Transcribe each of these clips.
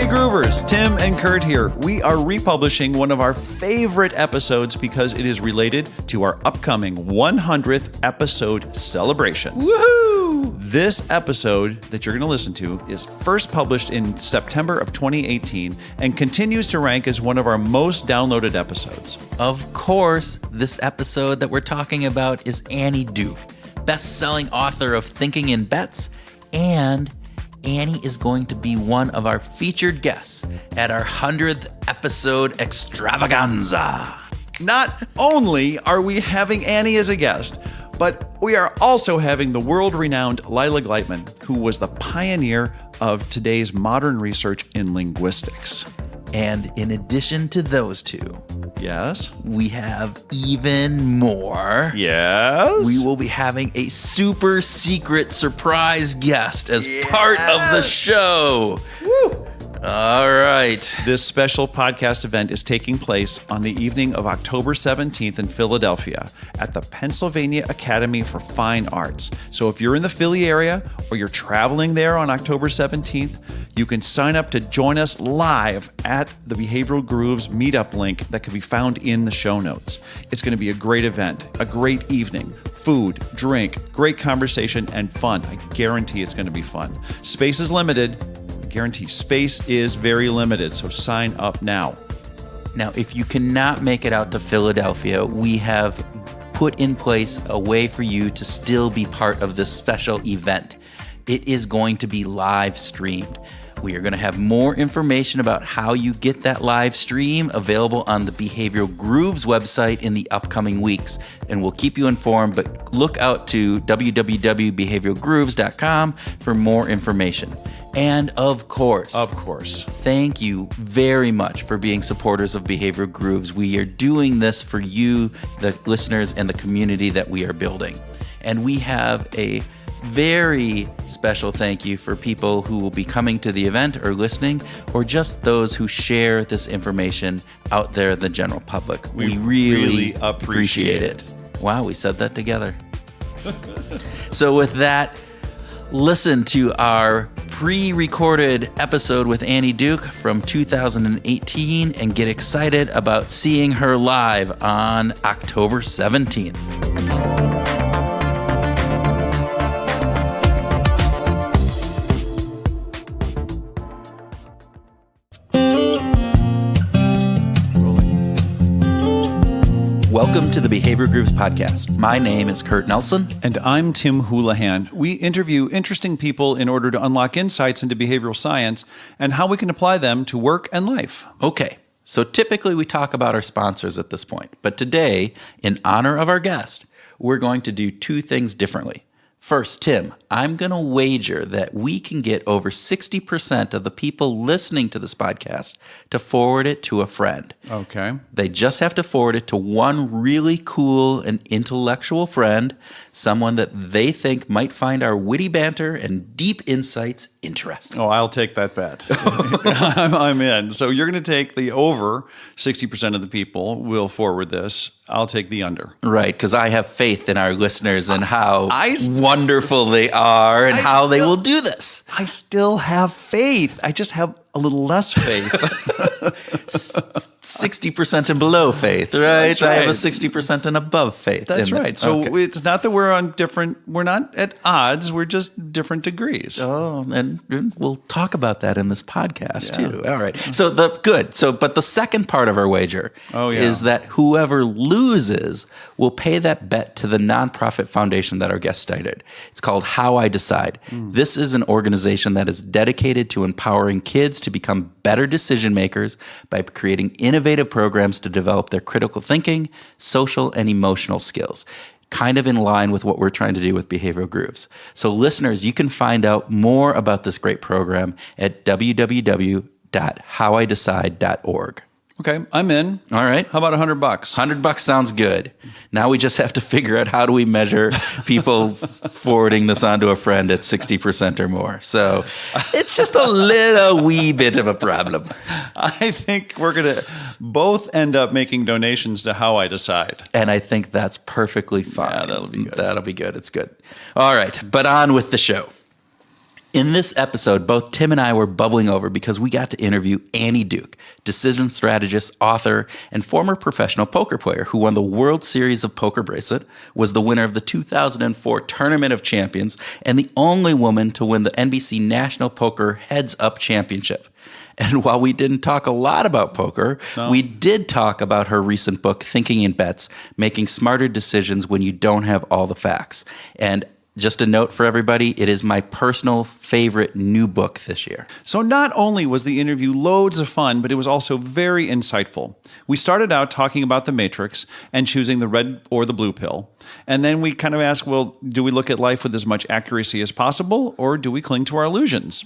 Hey Groovers, Tim and Kurt here. We are republishing one of our favorite episodes because it is related to our upcoming 100th episode celebration. Woohoo! This episode that you're going to listen to is first published in September of 2018 and continues to rank as one of our most downloaded episodes. Of course, this episode that we're talking about is Annie Duke, best-selling author of Thinking in Bets, and Annie is going to be one of our featured guests at our 100th episode extravaganza. Not only are we having Annie as a guest, but we are also having the world-renowned Lila Gleitman, who was the pioneer of today's modern research in linguistics. And in addition to those two, Yes? we have even more. Yes? We will be having a super secret surprise guest as part of the show. Woo! All right. This special podcast event is taking place on the evening of October 17th in Philadelphia at the Pennsylvania Academy for Fine Arts. So if you're in the Philly area or you're traveling there on October 17th, you can sign up to join us live at the Behavioral Grooves meetup link that can be found in the show notes. It's going to be a great event, a great evening, food, drink, great conversation, and fun. I guarantee it's going to be fun. Space is limited. Guarantee space is very limited, so sign up now. Now, if you cannot make it out to Philadelphia, we have put in place a way for you to still be part of this special event. It is going to be live streamed. We are going to have more information about how you get that live stream available on the Behavioral Grooves website in the upcoming weeks. And we'll keep you informed, but look out to www.behavioralgrooves.com for more information. And of course, thank you very much for being supporters of Behavioral Grooves. We are doing this for you, the listeners, and the community that we are building. And we have a very special thank you for people who will be coming to the event or listening, or just those who share this information out there in the general public. We really appreciate it. Wow, we said that together. So with that, listen to our pre-recorded episode with Annie Duke from 2018 and get excited about seeing her live on October 17th. Welcome to the Behavior Grooves podcast. My name is Kurt Nelson. And I'm Tim Houlihan. We interview interesting people in order to unlock insights into behavioral science and how we can apply them to work and life. Okay, so typically we talk about our sponsors at this point, but today, in honor of our guest, we're going to do two things differently. First, Tim, I'm going to wager that we can get over 60% of the people listening to this podcast to forward it to a friend. Okay. They just have to forward it to one really cool and intellectual friend, someone that they think might find our witty banter and deep insights interesting. Oh, I'll take that bet. I'm in. So you're going to take the over 60% of the people will forward this. I'll take the under. Right, because I have faith in our listeners and how wonderful they are and how they will do this. I still have faith. I just have a little less faith. 60% and below faith, right? That's right. I have a 60% and above faith. That's right. So okay. It's not that we're not at odds. We're just different degrees. Oh, and we'll talk about that in this podcast too. All right. So but the second part of our wager is that whoever loses will pay that bet to the nonprofit foundation that our guest started. It's called How I Decide. This is an organization that is dedicated to empowering kids to become better decision makers by creating innovative programs to develop their critical thinking, social, and emotional skills. Kind of in line with what we're trying to do with Behavioral Grooves. So listeners, you can find out more about this great program at www.howidecide.org. Okay, I'm in. All right. How about $100? $100 sounds good. Now we just have to figure out how do we measure people forwarding this onto a friend at 60% or more. So it's just a little wee bit of a problem. I think we're going to both end up making donations to How I Decide. And I think that's perfectly fine. Yeah, that'll be good. That'll be good. It's good. All right, but on with the show. In this episode, both Tim and I were bubbling over because we got to interview Annie Duke, decision strategist, author, and former professional poker player who won the World Series of Poker Bracelet, was the winner of the 2004 Tournament of Champions, and the only woman to win the NBC National Poker Heads Up Championship. And while we didn't talk a lot about poker, we did talk about her recent book, Thinking in Bets, Making Smarter Decisions When You Don't Have All the Facts. And just a note for everybody, it is my personal favorite new book this year. So not only was the interview loads of fun, but it was also very insightful. We started out talking about the Matrix and choosing the red or the blue pill. And then we kind of asked, well, do we look at life with as much accuracy as possible, or do we cling to our illusions?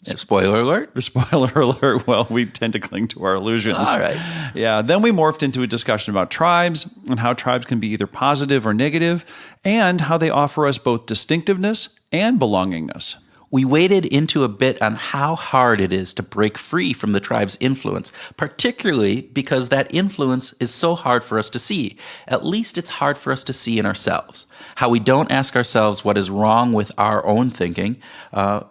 Spoiler alert. Spoiler alert. Well, we tend to cling to our illusions. All right. Yeah. Then we morphed into a discussion about tribes and how tribes can be either positive or negative, and how they offer us both distinctiveness and belongingness. We waded into a bit on how hard it is to break free from the tribe's influence, particularly because that influence is so hard for us to see. At least it's hard for us to see in ourselves. How we don't ask ourselves what is wrong with our own thinking,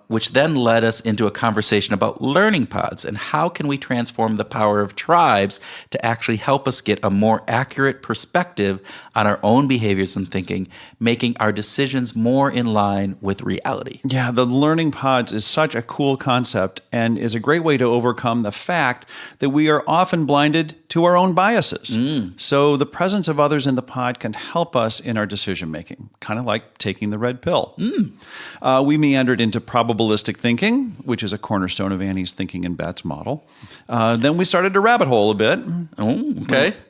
which then led us into a conversation about learning pods and how can we transform the power of tribes to actually help us get a more accurate perspective on our own behaviors and thinking, making our decisions more in line with reality. Yeah, the learning pods is such a cool concept and is a great way to overcome the fact that we are often blinded to our own biases. So the presence of others in the pod can help us in our decision making, kind of like taking the red pill. We meandered into probabilistic thinking, which is a cornerstone of Annie's Thinking in Bets model. Then we started to rabbit hole a bit.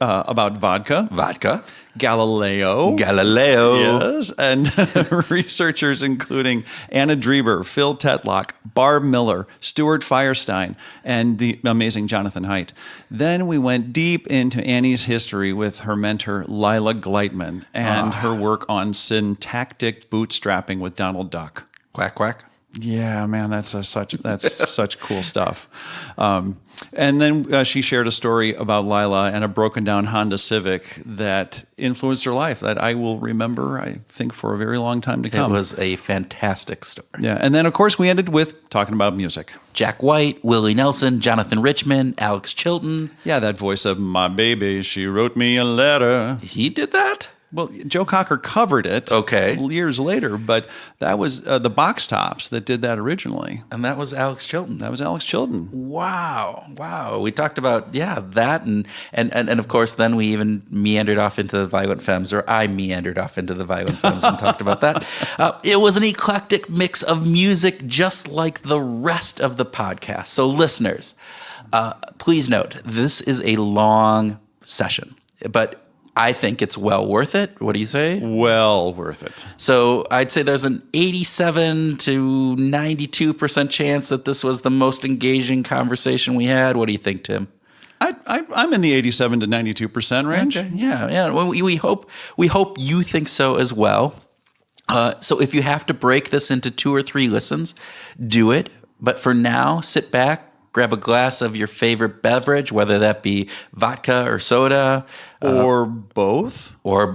About vodka. Galileo. Yes. And researchers including Anna Dreber, Phil Tetlock, Barb Miller, Stuart Firestein, and the amazing Jonathan Haidt. Then we went deep into Annie's history with her mentor, Lila Gleitman, and her work on syntactic bootstrapping with Donald Duck. Quack, quack. Yeah, man, that's such cool stuff. And then she shared a story about Lila and a broken down Honda Civic that influenced her life that I will remember, I think, for a very long time to come. It was a fantastic story. Yeah, and then, of course, we ended with talking about music. Jack White, Willie Nelson, Jonathan Richman, Alex Chilton. Yeah, that voice of "My baby, she wrote me a letter." He did that? Well, Joe Cocker covered it years later, but that was the Box Tops that did that originally. And that was Alex Chilton. Wow. We talked about, that. And of course, then we even meandered off into the Violent Femmes, or I meandered off into the Violent Femmes and talked about that. It was an eclectic mix of music, just like the rest of the podcast. So listeners, please note, this is a long session, but I think it's well worth it. What do you say? Well worth it. So I'd say there's an 87 to 92% chance that this was the most engaging conversation we had. What do you think, Tim? I'm in the 87 to 92% range. Okay. Yeah. Well, we hope you think so as well. So if you have to break this into 2 or 3 listens, do it. But for now, sit back. Grab a glass of your favorite beverage, whether that be vodka or soda. Or both. Or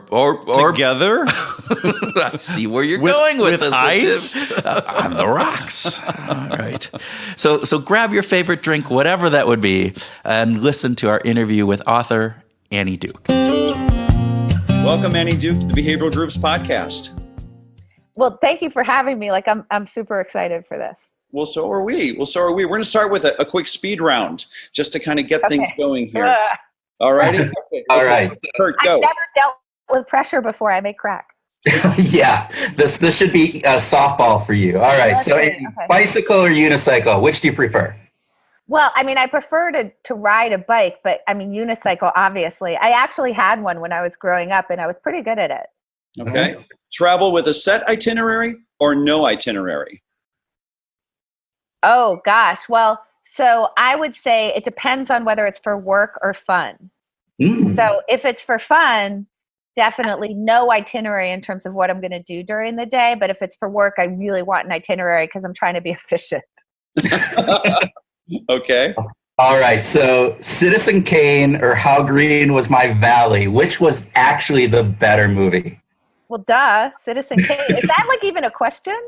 together. I see where you're going with this. Ice. On the rocks. All right. So grab your favorite drink, whatever that would be, and listen to our interview with author Annie Duke. Welcome, Annie Duke, to the Behavioral Grooves podcast. Well, thank you for having me. I'm super excited for this. Well, so are we. We're going to start with a quick speed round just to kind of get things going here. All righty? Okay. All right. Kurt, go. I've never dealt with pressure before. I may crack. Yeah, this should be a softball for you. All right. Okay, so bicycle or unicycle, which do you prefer? Well, I prefer to ride a bike, but unicycle, obviously. I actually had one when I was growing up, and I was pretty good at it. Okay. Travel with a set itinerary or no itinerary? Oh, gosh. Well, so I would say it depends on whether it's for work or fun. So if it's for fun, definitely no itinerary in terms of what I'm going to do during the day. But if it's for work, I really want an itinerary because I'm trying to be efficient. Okay. All right. So Citizen Kane or How Green Was My Valley, which was actually the better movie? Well, duh, Citizen Kane. Is that even a question?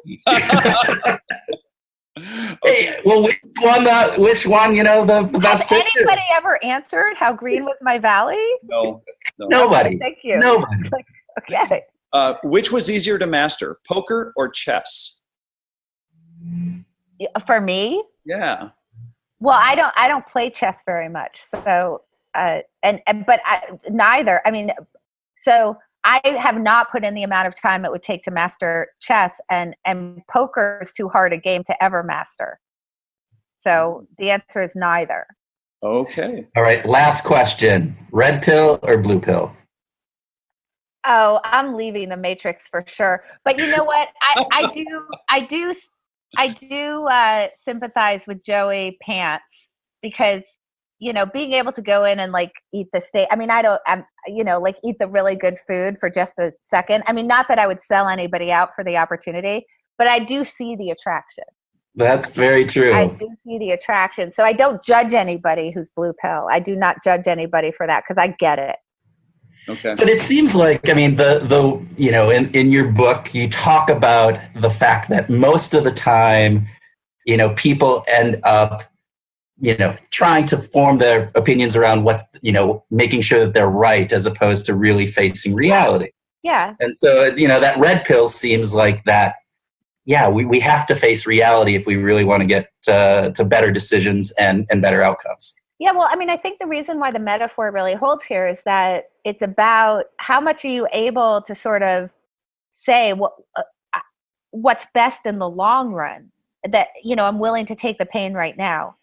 Hey, well, which one, the best Has picture? anybody ever answered how green was my valley? No. Nobody. Okay, thank you. Nobody. Okay. Which was easier to master, poker or chess? For me? Yeah. Well, I don't play chess very much. So, neither. I mean, so I have not put in the amount of time it would take to master chess, and poker is too hard a game to ever master. So the answer is neither. Okay. All right. Last question. Red pill or blue pill? Oh, I'm leaving the Matrix for sure. But you know what? I do sympathize with Joey Pants, because, being able to go in and like eat the steak. I mean, like eat the really good food for just a second. I mean, not that I would sell anybody out for the opportunity, but I do see the attraction. That's very true. I do see the attraction. So I don't judge anybody who's blue pill. I do not judge anybody for that, because I get it. Okay. But it seems like, I mean, in your book, you talk about the fact that most of the time, people end up, trying to form their opinions around what, making sure that they're right, as opposed to really facing reality. Yeah. And so, that red pill seems like that. Yeah, we have to face reality if we really want to get to better decisions and better outcomes. Yeah, well, I mean, I think the reason why the metaphor really holds here is that it's about how much are you able to sort of say what's best in the long run, that, I'm willing to take the pain right now.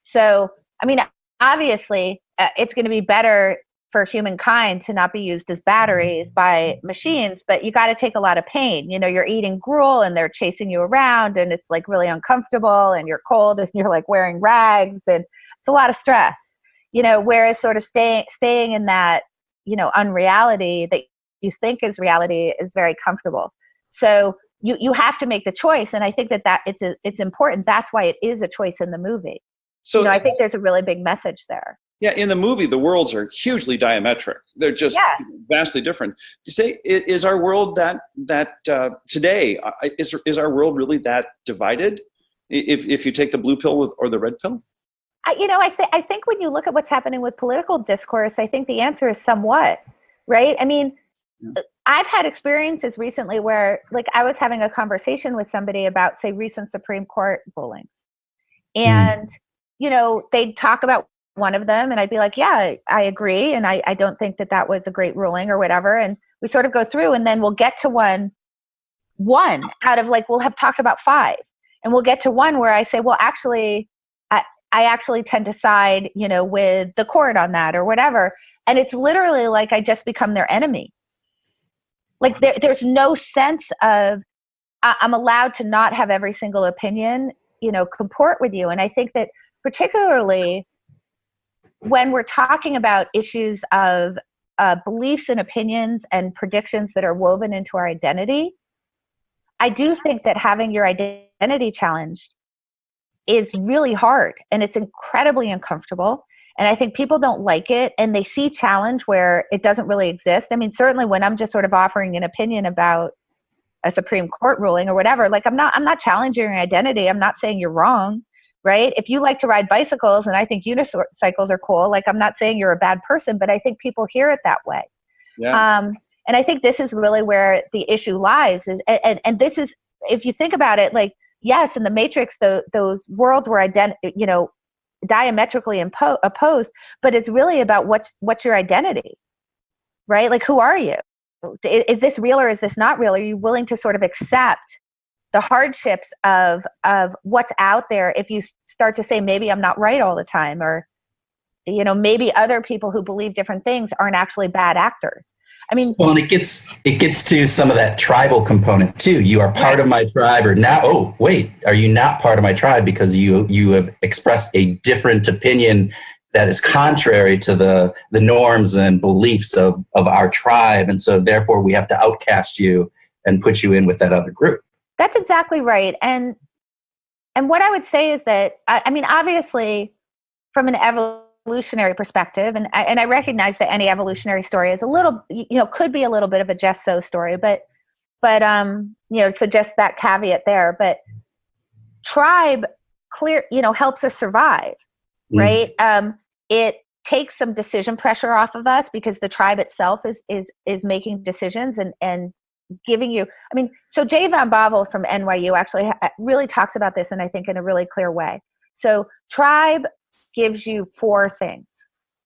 So, I mean, obviously, it's going to be better for humankind to not be used as batteries by machines, but you got to take a lot of pain. You're eating gruel and they're chasing you around, and it's like really uncomfortable, and you're cold and you're like wearing rags, and it's a lot of stress, whereas sort of staying in that, unreality that you think is reality is very comfortable. So you have to make the choice. And I think that it's important. That's why it is a choice in the movie. So I think there's a really big message there. Yeah, in the movie, the worlds are hugely diametric. They're just vastly different. You say, is our world that today? Is our world really that divided? If you take the blue pill or the red pill? I think when you look at what's happening with political discourse, I think the answer is somewhat, right? I mean, I've had experiences recently where, like, I was having a conversation with somebody about, say, recent Supreme Court rulings, and they'd talk about one of them, and I'd be like, yeah, I agree, and I don't think that was a great ruling or whatever, and we sort of go through, and then we'll get to one out of, like, we'll have talked about 5, and we'll get to one where I say, well, actually, I actually tend to side, with the court on that or whatever, and it's literally like I just become their enemy. Like, there's no sense of I'm allowed to not have every single opinion, comport with you, and I think that particularly when we're talking about issues of beliefs and opinions and predictions that are woven into our identity, I do think that having your identity challenged is really hard, and it's incredibly uncomfortable. And I think people don't like it, and they see challenge where it doesn't really exist. I mean, certainly when I'm just sort of offering an opinion about a Supreme Court ruling or whatever, like I'm not challenging your identity. I'm not saying you're wrong. Right? If you like to ride bicycles and I think unicycles are cool, like I'm not saying you're a bad person, but I think people hear it that way. Yeah. And I think this is really where the issue lies is, and this is, if you think about it, like, yes, in the Matrix, those worlds were diametrically opposed, but it's really about what's your identity, right? Like, who are you? Is this real or is this not real? Are you willing to sort of accept the hardships of what's out there if you start to say, maybe I'm not right all the time, or, maybe other people who believe different things aren't actually bad actors. I mean, well, and it gets to some of that tribal component too. You are part of my tribe, or now, oh, wait, are you not part of my tribe because you have expressed a different opinion that is contrary to the norms and beliefs of our tribe. And so therefore we have to outcast you and put you in with that other group. That's exactly right. And what I would say is that, I mean, obviously, from an evolutionary perspective, and I recognize that any evolutionary story is a little, could be a little bit of a just so story, but so just that caveat there. But tribe helps us survive, right? It takes some decision pressure off of us because the tribe itself is making decisions and giving you, so Jay Van Bavel from NYU actually really talks about this, and I think in a really clear way. So tribe gives you 4 things,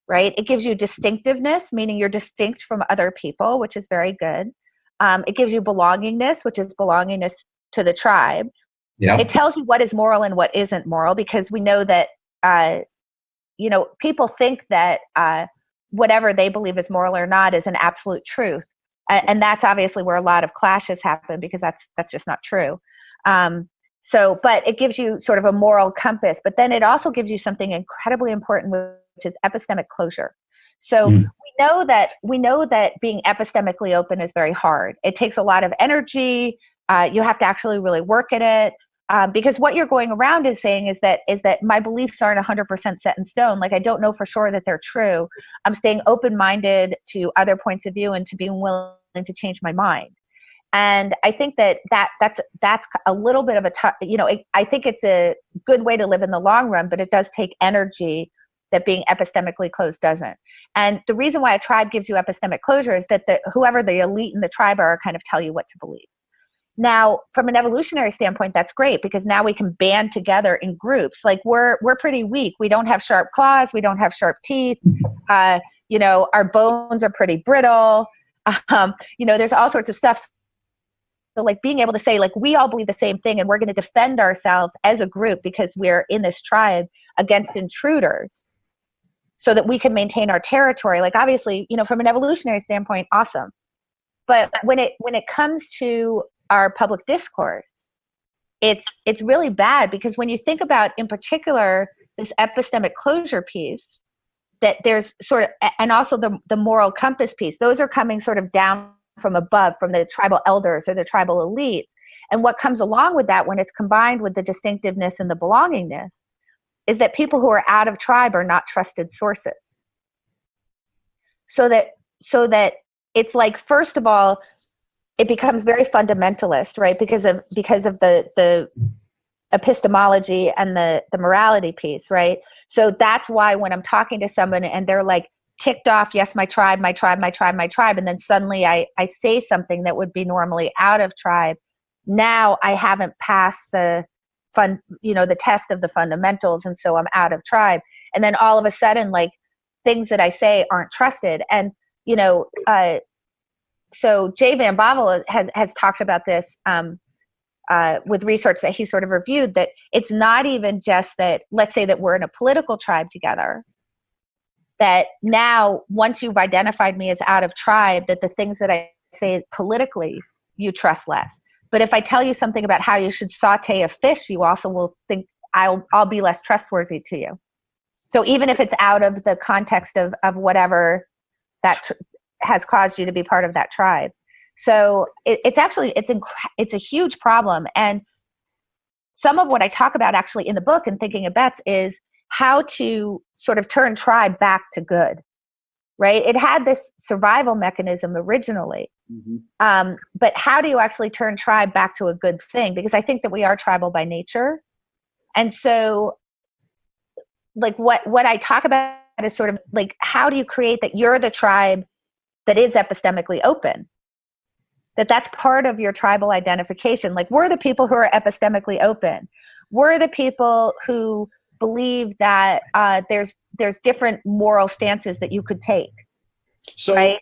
right? It gives you distinctiveness, meaning you're distinct from other people, which is very good. It gives you belongingness, which is belongingness to the tribe. Yeah. It tells you what is moral and what isn't moral, because we know that, people think that whatever they believe is moral or not is an absolute truth. And that's obviously where a lot of clashes happen, because that's just not true. But it gives you sort of a moral compass, but then it also gives you something incredibly important, which is epistemic closure. So we know that being epistemically open is very hard. It takes a lot of energy. You have to actually really work at it. Because what you're going around is saying is that my beliefs aren't 100% set in stone. Like, I don't know for sure that they're true. I'm staying open-minded to other points of view and to being willing to change my mind. And I think that's a little bit of I think it's a good way to live in the long run, but it does take energy that being epistemically closed doesn't. And the reason why a tribe gives you epistemic closure is that whoever the elite in the tribe are kind of tell you what to believe. Now, from an evolutionary standpoint, that's great, because now we can band together in groups. Like, we're pretty weak. We don't have sharp claws. We don't have sharp teeth. Our bones are pretty brittle. There's all sorts of stuff. So, like, being able to say, like, we all believe the same thing, and we're going to defend ourselves as a group because we're in this tribe against intruders, so that we can maintain our territory. Like, obviously, from an evolutionary standpoint, awesome. But when it comes to our public discourse, it's really bad, because when you think about, in particular, this epistemic closure piece, that there's sort of, and also the moral compass piece, those are coming sort of down from above, from the tribal elders or the tribal elites. And what comes along with that, when it's combined with the distinctiveness and the belongingness, is that people who are out of tribe are not trusted sources. So that it's like, first of all, it becomes very fundamentalist, right? Because of the epistemology and the morality piece, right? So that's why when I'm talking to someone and they're like ticked off, yes, my tribe, and then suddenly I say something that would be normally out of tribe, now I haven't passed the test of the fundamentals, and so I'm out of tribe. And then all of a sudden, like, things that I say aren't trusted. And so Jay Van Bavel has talked about this with research that he sort of reviewed, that it's not even just that, let's say that we're in a political tribe together, that now once you've identified me as out of tribe, that the things that I say politically you trust less. But if I tell you something about how you should saute a fish, you also will think I'll be less trustworthy to you. So even if it's out of the context of whatever that has caused you to be part of that tribe. So it's a huge problem. And some of what I talk about actually in the book and Thinking of Bets is how to sort of turn tribe back to good, right? It had this survival mechanism originally. Mm-hmm. But how do you actually turn tribe back to a good thing? Because I think that we are tribal by nature. And so, like, what I talk about is sort of like, how do you create that you're the tribe that is epistemically open? That's part of your tribal identification. Like, we're the people who are epistemically open. We're the people who believe that there's different moral stances that you could take. So, right.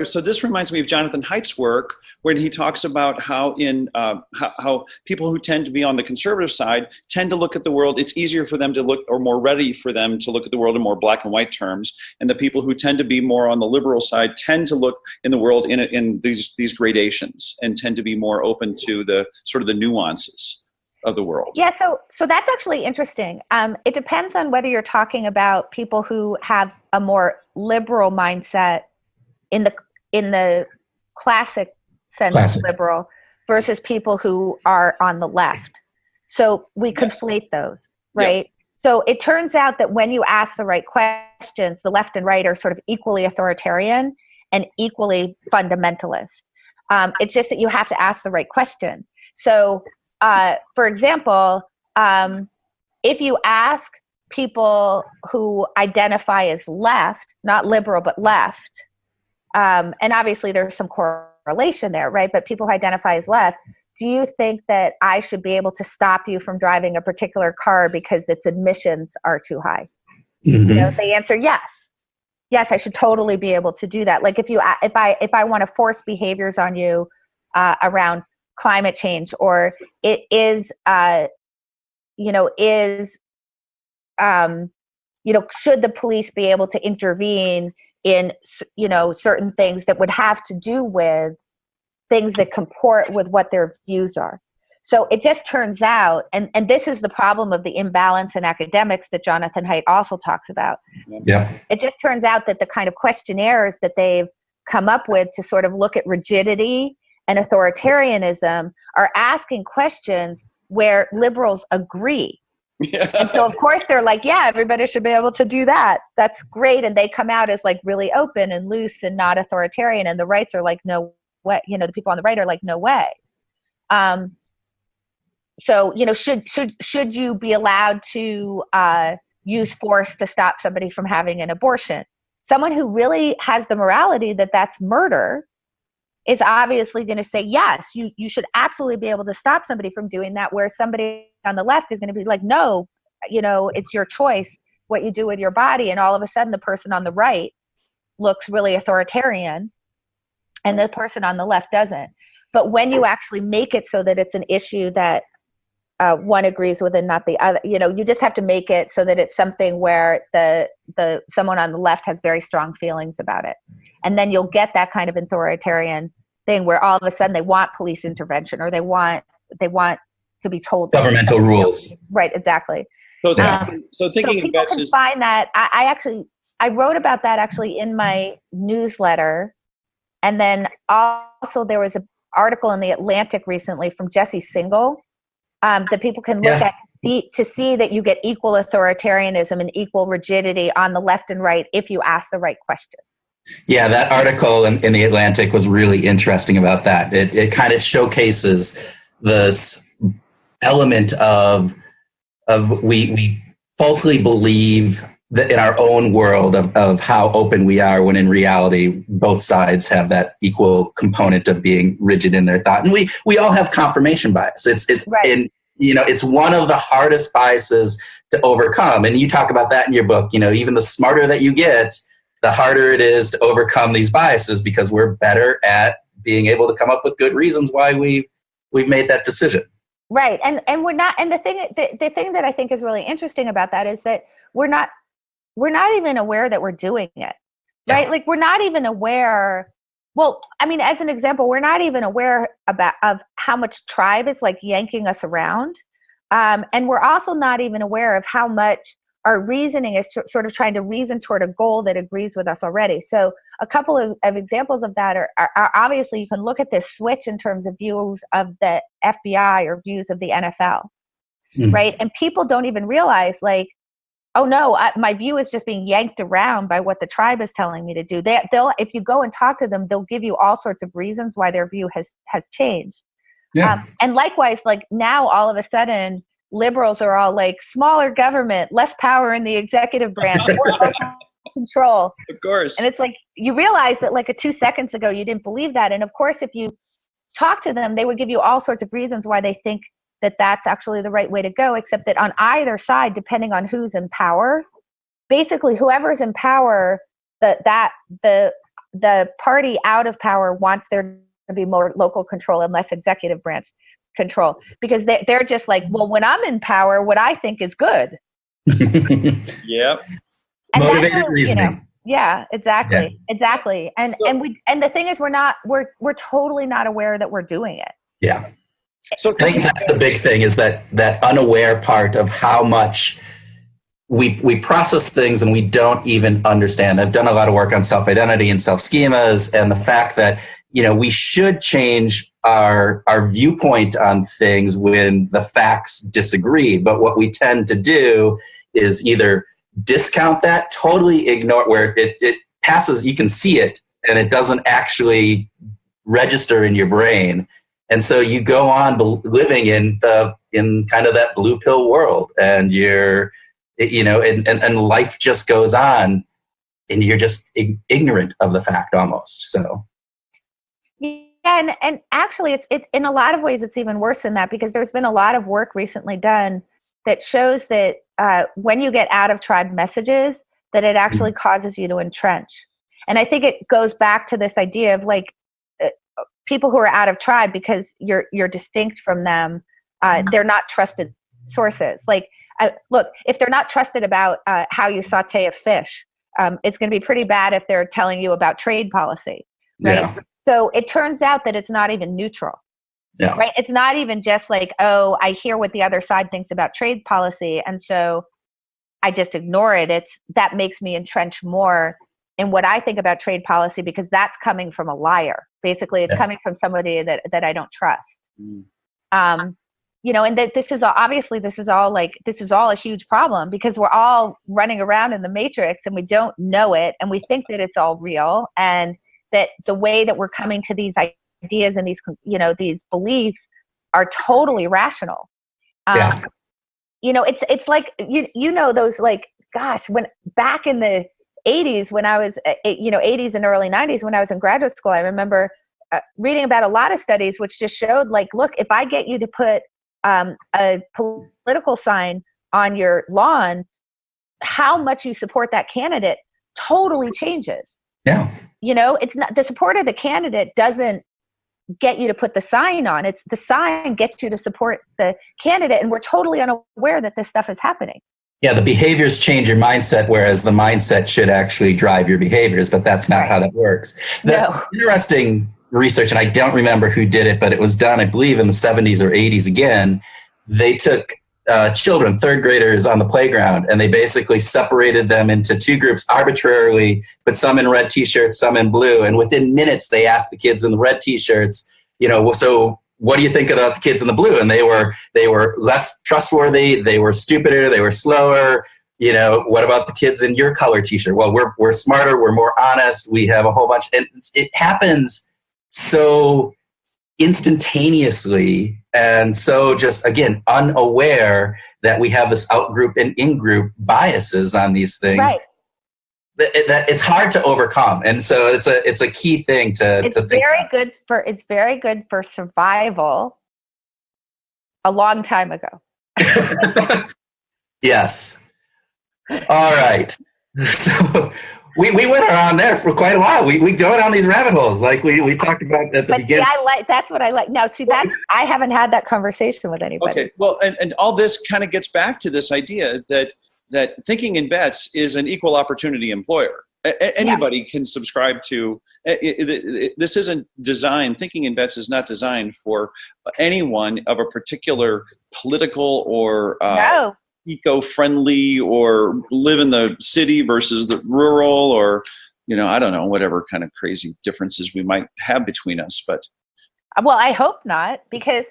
So this reminds me of Jonathan Haidt's work, when he talks about how how people who tend to be on the conservative side tend to look at the world. It's easier for them to look, or more ready for them to look at the world in more black and white terms. And the people who tend to be more on the liberal side tend to look in the world in these gradations, and tend to be more open to the sort of the nuances of the world. Yeah, so that's actually interesting. It depends on whether you're talking about people who have a more liberal mindset in the classic sense of liberal, versus people who are on the left. So we conflate those, right? Yep. So it turns out that when you ask the right questions, the left and right are sort of equally authoritarian and equally fundamentalist. It's just that you have to ask the right question. So, for example, if you ask people who identify as left, not liberal, but left, and obviously there's some correlation there, right? But people who identify as left, do you think that I should be able to stop you from driving a particular car because its emissions are too high? They answer yes. Yes, I should totally be able to do that. Like if I want to force behaviors on you around climate change, or it is, should the police be able to intervene in, certain things that would have to do with things that comport with what their views are. So it just turns out, and this is the problem of the imbalance in academics that Jonathan Haidt also talks about. Yeah. It just turns out that the kind of questionnaires that they've come up with to sort of look at rigidity and authoritarianism are asking questions where liberals agree. And so of course they're like, yeah, everybody should be able to do that. That's great. And they come out as like really open and loose and not authoritarian. And the rights are like, no way. The people on the right are like, no way. So, should you be allowed to use force to stop somebody from having an abortion? Someone who really has the morality that that's murder is obviously going to say, yes, you should absolutely be able to stop somebody from doing that, where somebody on the left is going to be like, no, it's your choice what you do with your body. And all of a sudden the person on the right looks really authoritarian and the person on the left doesn't. But when you actually make it so that it's an issue that one agrees with and not the other, you just have to make it so that it's something where the someone on the left has very strong feelings about it. And then you'll get that kind of authoritarian thing where all of a sudden they want police intervention, or they want to be told governmental rules. Right, exactly. So thinking people of can find that. I wrote about that actually in my newsletter. And then also there was an article in the Atlantic recently from Jesse Singal that people can look at to see that you get equal authoritarianism and equal rigidity on the left and right if you ask the right question. Yeah, that article in the Atlantic was really interesting about that. It kind of showcases this element of we falsely believe that in our own world of how open we are, when in reality both sides have that equal component of being rigid in their thought. And we all have confirmation bias. It's right. It's one of the hardest biases to overcome. And you talk about that in your book. Even the smarter that you get, the harder it is to overcome these biases, because we're better at being able to come up with good reasons why we've made that decision. Right. And we're not, and the thing that I think is really interesting about that is that we're not even aware that we're doing it, right? Like we're not even aware. Well, I mean, as an example, we're not even aware of how much tribe is like yanking us around. And we're also not even aware of how much our reasoning is sort of trying to reason toward a goal that agrees with us already. So a couple of examples of that are obviously you can look at this switch in terms of views of the FBI or views of the NFL, right? And people don't even realize like, oh no, my view is just being yanked around by what the tribe is telling me to do. They'll, if you go and talk to them, they'll give you all sorts of reasons why their view has changed. Yeah. And likewise, like now all of a sudden, liberals are all like smaller government, less power in the executive branch, more local control. Of course. And it's like, you realize that like 2 seconds ago, you didn't believe that. And of course, if you talk to them, they would give you all sorts of reasons why they think that that's actually the right way to go, except that on either side, depending on who's in power, basically whoever's in power, the party out of power wants there to be more local control and less executive branch control, because they're just like, well, when I'm in power, what I think is good. Yep. And motivated reasoning. Yeah, exactly. Yeah. Exactly. And the thing is, we're totally not aware that we're doing it. Yeah. So I think that's the big thing, is that unaware part of how much we process things and we don't even understand. I've done a lot of work on self-identity and self-schemas, and the fact that, we should change our viewpoint on things when the facts disagree. But what we tend to do is either discount that, totally ignore, where it passes, you can see it, and it doesn't actually register in your brain. And so you go on living in kind of that blue pill world, and you're, and life just goes on, and you're just ignorant of the fact almost. So. Yeah, and actually, it's in a lot of ways, it's even worse than that, because there's been a lot of work recently done that shows that when you get out of tribe messages, that it actually causes you to entrench. And I think it goes back to this idea of like people who are out of tribe because you're distinct from them. They're not trusted sources. Like, look, if they're not trusted about how you saute a fish, it's going to be pretty bad if they're telling you about trade policy, right? Yeah. So it turns out that it's not even neutral, right? It's not even just like, oh, I hear what the other side thinks about trade policy, and so I just ignore it. That makes me entrench more in what I think about trade policy, because that's coming from a liar. Basically, it's coming from somebody that I don't trust. And that this is all a huge problem, because we're all running around in the matrix and we don't know it, and we think that it's all real, and that the way that we're coming to these ideas and these beliefs are totally rational. It's like, those, like, gosh, when back in the 80s, when I was, 80s and early 90s, when I was in graduate school, I remember reading about a lot of studies which just showed, like, look, if I get you to put a political sign on your lawn, how much you support that candidate totally changes. Yeah. It's not the support of the candidate doesn't get you to put the sign on. It's the sign gets you to support the candidate. And we're totally unaware that this stuff is happening. Yeah, the behaviors change your mindset, whereas the mindset should actually drive your behaviors, but that's not how that works. The interesting research, and I don't remember who did it, but it was done, I believe, in the 70s or 80s again. They took children, third graders, on the playground, and they basically separated them into two groups arbitrarily, put some in red t-shirts, some in blue, and within minutes they asked the kids in the red t-shirts, so what do you think about the kids in the blue? And they were less trustworthy, they were stupider, they were slower. What about the kids in your color t-shirt? Well, we're smarter, we're more honest, we have a whole bunch, and it happens so instantaneously, and so just, again, unaware that we have this out-group and in-group biases on these things. Right. That it's hard to overcome, and so it's a key thing to think about. It's very good for survival a long time ago. Yes. All right. So we went around there for quite a while. We go down these rabbit holes, like we talked about at the beginning. Yeah, that's what I like. Now, see, I haven't had that conversation with anybody. Okay. Well, and all this kind of gets back to this idea that thinking in bets is an equal opportunity employer. Anybody can subscribe to. This isn't designed. Thinking in bets is not designed for anyone of a particular political or eco-friendly, or live in the city versus the rural, or I don't know, whatever kind of crazy differences we might have between us. But well, I hope not, because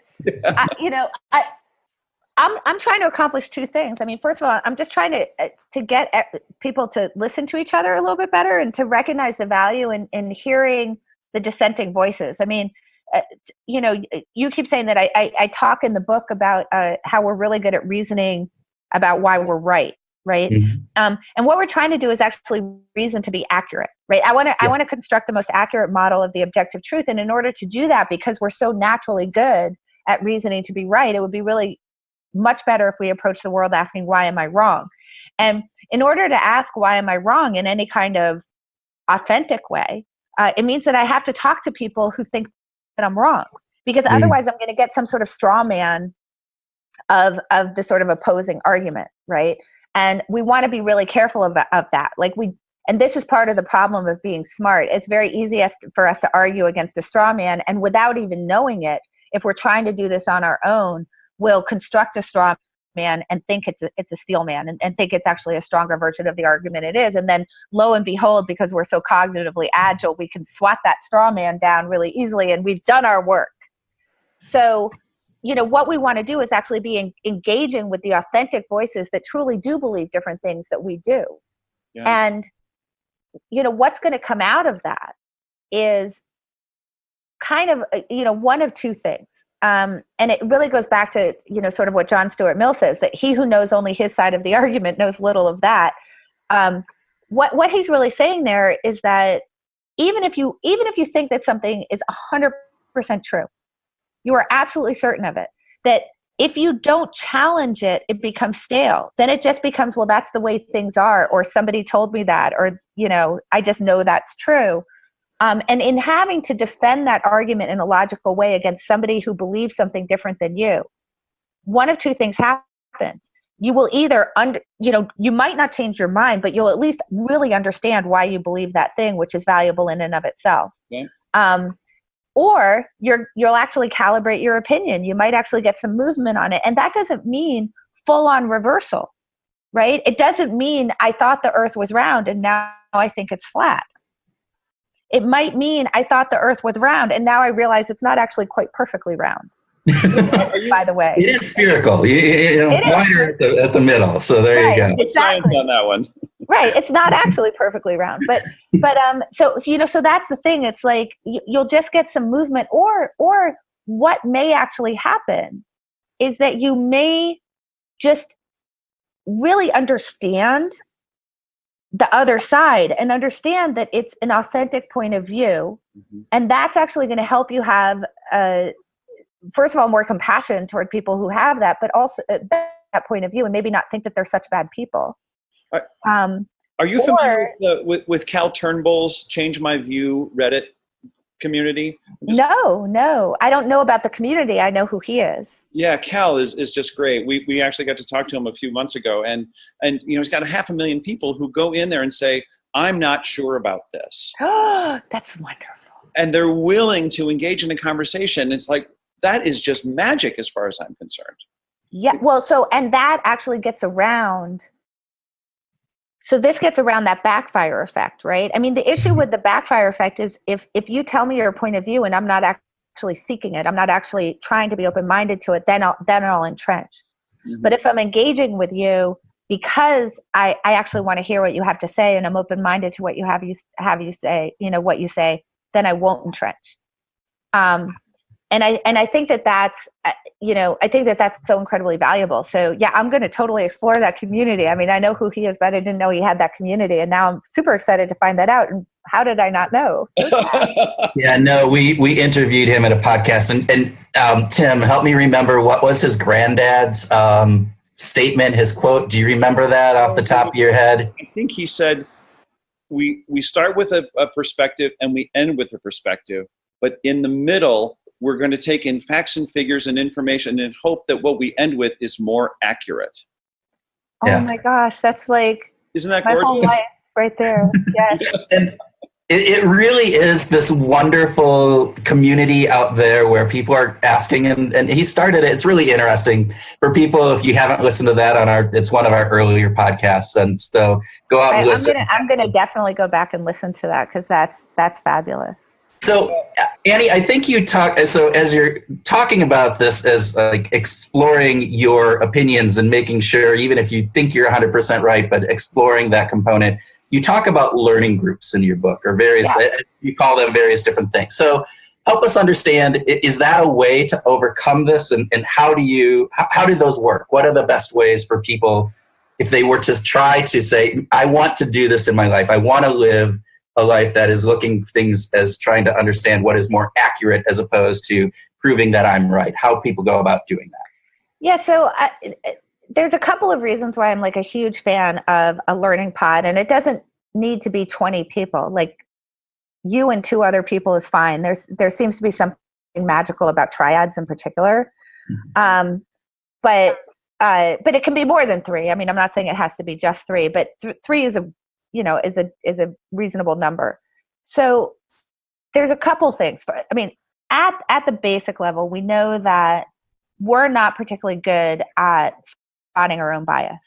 I'm trying to accomplish two things. I mean, first of all, I'm just trying to get people to listen to each other a little bit better, and to recognize the value in hearing the dissenting voices. I mean, you keep saying that I talk in the book about how we're really good at reasoning about why we're right. Mm-hmm. And what we're trying to do is actually reason to be accurate, right? I want to construct the most accurate model of the objective truth. And in order to do that, because we're so naturally good at reasoning to be right, it would be really much better if we approach the world asking, why am I wrong? And in order to ask, why am I wrong, in any kind of authentic way, it means that I have to talk to people who think that I'm wrong, because otherwise I'm going to get some sort of straw man of the sort of opposing argument, right? And we want to be really careful of that. And this is part of the problem of being smart. It's very easy for us to argue against a straw man, and without even knowing it, if we're trying to do this on our own, we'll construct a straw man and think it's a steel man, and think it's actually a stronger version of the argument it is. And then lo and behold, because we're so cognitively agile, we can swat that straw man down really easily, and we've done our work. So, what we want to do is actually be engaging with the authentic voices that truly do believe different things that we do. Yeah. And, what's going to come out of that is kind of, one of two things. and it really goes back to, sort of what John Stuart Mill says, that he who knows only his side of the argument knows little of that. What he's really saying there is that even if you think that something is 100% true, you are absolutely certain of it, that if you don't challenge it, it becomes stale. Then it just becomes, well, that's the way things are, or somebody told me that, or, I just know that's true. And in having to defend that argument in a logical way against somebody who believes something different than you, one of two things happens. You will either, you might not change your mind, but you'll at least really understand why you believe that thing, which is valuable in and of itself. Yeah. Or you'll actually calibrate your opinion. You might actually get some movement on it. And that doesn't mean full on reversal, right? It doesn't mean I thought the earth was round and now I think it's flat. It might mean I thought the earth was round and now I realize it's not actually quite perfectly round. By the way, it is spherical. Wider at the middle. So there you go. Exactly. Science on that one. Right. It's not actually perfectly round, but so that's the thing. It's like you'll just get some movement, or what may actually happen is that you may just really understand the other side and understand that it's an authentic point of view. Mm-hmm. And that's actually going to help you have first of all, more compassion toward people who have that, but also that point of view, and maybe not think that they're such bad people. Are you familiar with Cal Turnbull's Change My View Reddit community? No. I don't know about the community. I know who he is. Yeah, Cal is just great. We actually got to talk to him a few months ago, and he's got 500,000 people who go in there and say, I'm not sure about this. Oh, that's wonderful. And they're willing to engage in a conversation. It's like, that is just magic as far as I'm concerned. Yeah, well, and that actually gets around. So this gets around that backfire effect, right? I mean, the issue with the backfire effect is if you tell me your point of view and I'm not actually seeking it, I'm not actually trying to be open-minded to it, then I'll entrench. Mm-hmm. But if I'm engaging with you because I actually want to hear what you have to say and I'm open-minded to what you have you say, what you say, then I won't entrench. And I think that's so incredibly valuable. So yeah, I'm going to totally explore that community. I mean, I know who he is, but I didn't know he had that community. And now I'm super excited to find that out. And how did I not know? Yeah, no, we interviewed him at a podcast and Tim, help me remember, what was his granddad's statement, his quote? Do you remember that off the top of your head? I think he said, we start with a perspective and we end with a perspective, but in the middle, we're going to take in facts and figures and information and hope that what we end with is more accurate. Oh my gosh, that's like, isn't that my gorgeous? whole life right there. Yes. And it really is this wonderful community out there where people are asking, and he started it. It's really interesting for people. If you haven't listened to that it's one of our earlier podcasts. And so go out and listen. I'm going to definitely go back and listen to that because that's fabulous. So, Annie, I think you as you're talking about this as like exploring your opinions and making sure, even if you think you're 100% right, but exploring that component, you talk about learning groups in your book or you call them various different things. So help us understand, is that a way to overcome this? And how do those work? What are the best ways for people if they were to try to say, I want to do this in my life. I want to live a life that is looking things as trying to understand what is more accurate as opposed to proving that I'm right, how people go about doing that. Yeah, so there's a couple of reasons why I'm like a huge fan of a learning pod, and it doesn't need to be 20 people. Like you and 2 other people is fine. There seems to be something magical about triads in particular. Mm-hmm. But it can be more than 3. I mean, I'm not saying it has to be just 3, but 3 is a reasonable number. So there's a couple things. At the basic level, we know that we're not particularly good at spotting our own bias.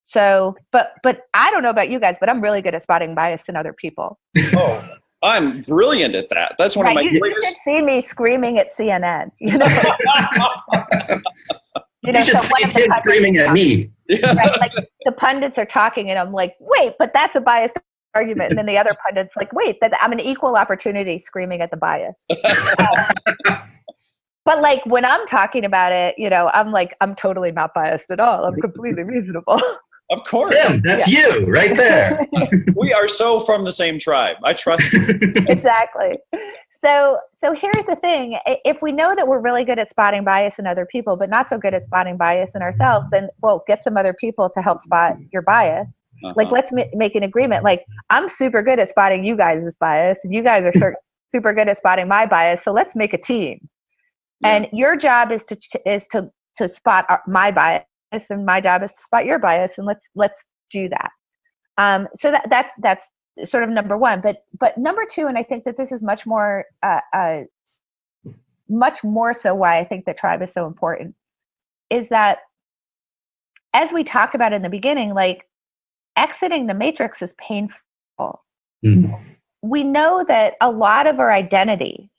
So, but I don't know about you guys, but I'm really good at spotting bias in other people. Oh, I'm brilliant at that. That's one of my You should see me screaming at CNN. You should see Tim screaming at me. Right, like the pundits are talking and I'm like, wait, but that's a biased argument. And then the other pundit's like, wait, I'm an equal opportunity screaming at the bias. But like when I'm talking about it, I'm totally not biased at all. I'm completely reasonable. Of course. Tim, that's you right there. We are so from the same tribe. I trust you. Exactly. So here's the thing. If we know that we're really good at spotting bias in other people, but not so good at spotting bias in ourselves, then, get some other people to help spot your bias. Uh-huh. Like, let's make an agreement. Like, I'm super good at spotting you guys' bias, and you guys are super good at spotting my bias. So let's make a team. Yeah. And your job is to spot my bias, and my job is to spot your bias, and let's do that. So that's sort of number one. But number two, and I think that this is much more so why I think that tribe is so important, is that as we talked about in the beginning, like, exiting the matrix is painful. Mm. We know that a lot of our identity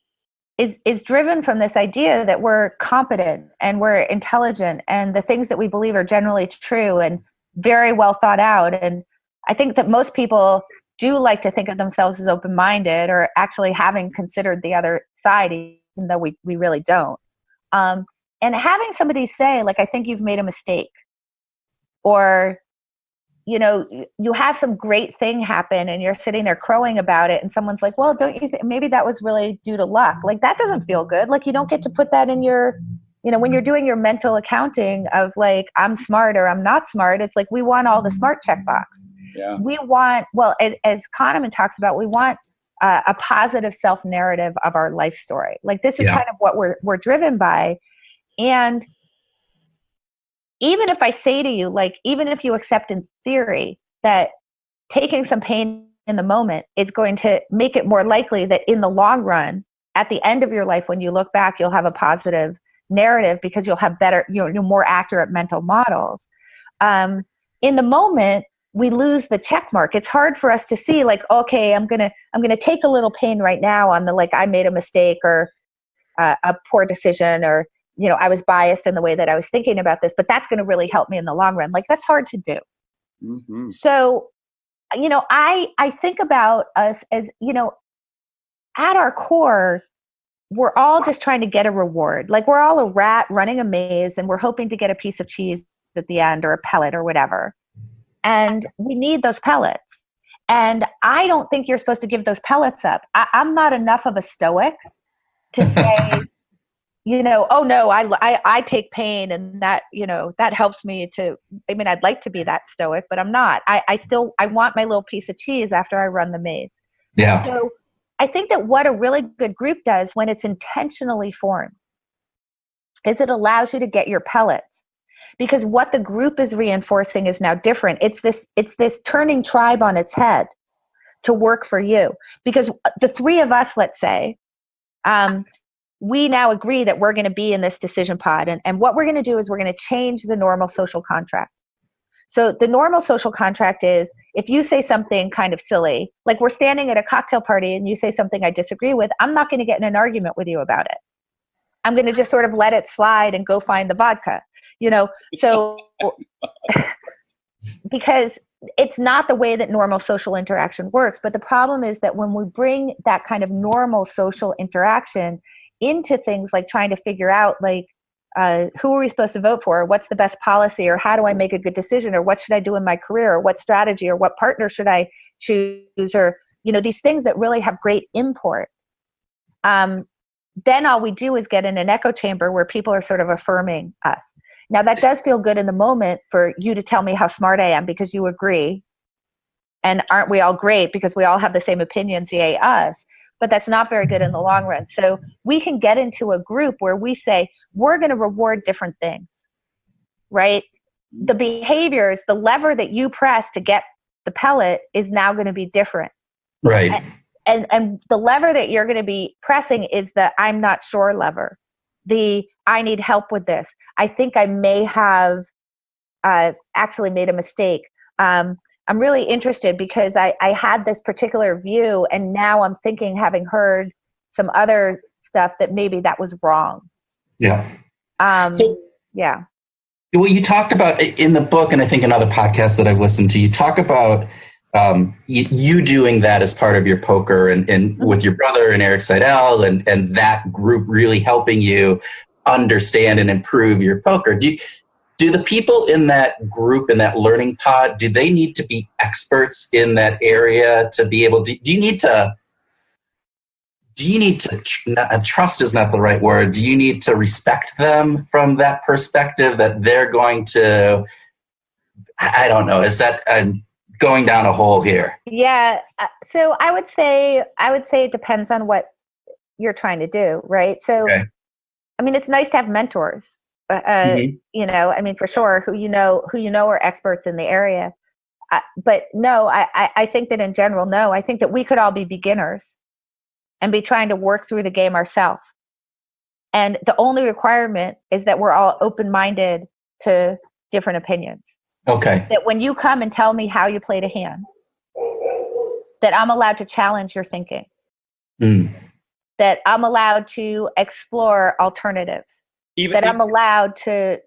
is driven from this idea that we're competent and we're intelligent, and the things that we believe are generally true and very well thought out. And I think that most people do like to think of themselves as open-minded, or actually having considered the other side, even though we really don't. And having somebody say, like, I think you've made a mistake, or, you have some great thing happen and you're sitting there crowing about it, and someone's like, well, don't you think maybe that was really due to luck? Like, that doesn't feel good. Like, you don't get to put that in your, when you're doing your mental accounting of, like, I'm smart or I'm not smart. It's like, we want all the smart checkbox. Yeah. We want, as Kahneman talks about, we want a positive self-narrative of our life story. Like, this is kind of what we're driven by. And even if I say to you, like, even if you accept in theory that taking some pain in the moment is going to make it more likely that in the long run, at the end of your life, when you look back, you'll have a positive narrative because you'll have better, more accurate mental models. In the moment, we lose the check mark. It's hard for us to see, like, okay, I'm gonna take a little pain right now on the, like, I made a mistake, or a poor decision, or I was biased in the way that I was thinking about this, but that's going to really help me in the long run. Like, that's hard to do. Mm-hmm. So, I think about us as, at our core, we're all just trying to get a reward. Like, we're all a rat running a maze, and we're hoping to get a piece of cheese at the end, or a pellet, or whatever. And we need those pellets. And I don't think you're supposed to give those pellets up. I'm not enough of a stoic to say, oh no, I take pain, and that, that helps me to, I'd like to be that stoic, but I'm not. I want my little piece of cheese after I run the maze. Yeah. So I think that what a really good group does when it's intentionally formed is it allows you to get your pellets, because what the group is reinforcing is now different. It's this turning tribe on its head to work for you, because the three of us, let's say, we now agree that we're going to be in this decision pod. And what we're going to do is we're going to change the normal social contract. So the normal social contract is, if you say something kind of silly, like we're standing at a cocktail party and you say something I disagree with, I'm not going to get in an argument with you about it. I'm going to just sort of let it slide and go find the vodka, so because it's not the way that normal social interaction works. But the problem is that when we bring that kind of normal social interaction into things like trying to figure out, like, who are we supposed to vote for? Or what's the best policy? Or how do I make a good decision? Or what should I do in my career? Or what strategy? Or what partner should I choose? Or, these things that really have great import. Then all we do is get in an echo chamber where people are sort of affirming us. Now, that does feel good in the moment for you to tell me how smart I am because you agree. And aren't we all great because we all have the same opinions, yay us. But that's not very good in the long run. So we can get into a group where we say, we're going to reward different things, right? The behaviors, the lever that you press to get the pellet is now going to be different. Right. And the lever that you're going to be pressing is the I'm not sure lever. The I need help with this. I think I may have actually made a mistake. I'm really interested because I had this particular view, and now I'm thinking, having heard some other stuff, that maybe that was wrong. Yeah. Yeah. Well, you talked about in the book, and I think in other podcasts that I've listened to, you talk about you doing that as part of your poker and with your brother and Eric Seidel and that group really helping you understand and improve your poker. Do the people in that group, in that learning pod, do they need to be experts in that area to be able to, do you need to, trust is not the right word. Do you need to respect them from that perspective that they're going to, I don't know, is that going down a hole here? Yeah. So I would say it depends on what you're trying to do. Right. So, okay. I mean, it's nice to have mentors, you know, I mean, for sure, who you know are experts in the area. But no, I think that in general, no, I think that we could all be beginners and be trying to work through the game ourselves. And the only requirement is that we're all open-minded to different opinions. Okay. That when you come and tell me how you played a hand, that I'm allowed to challenge your thinking. That I'm allowed to explore alternatives. I'm allowed to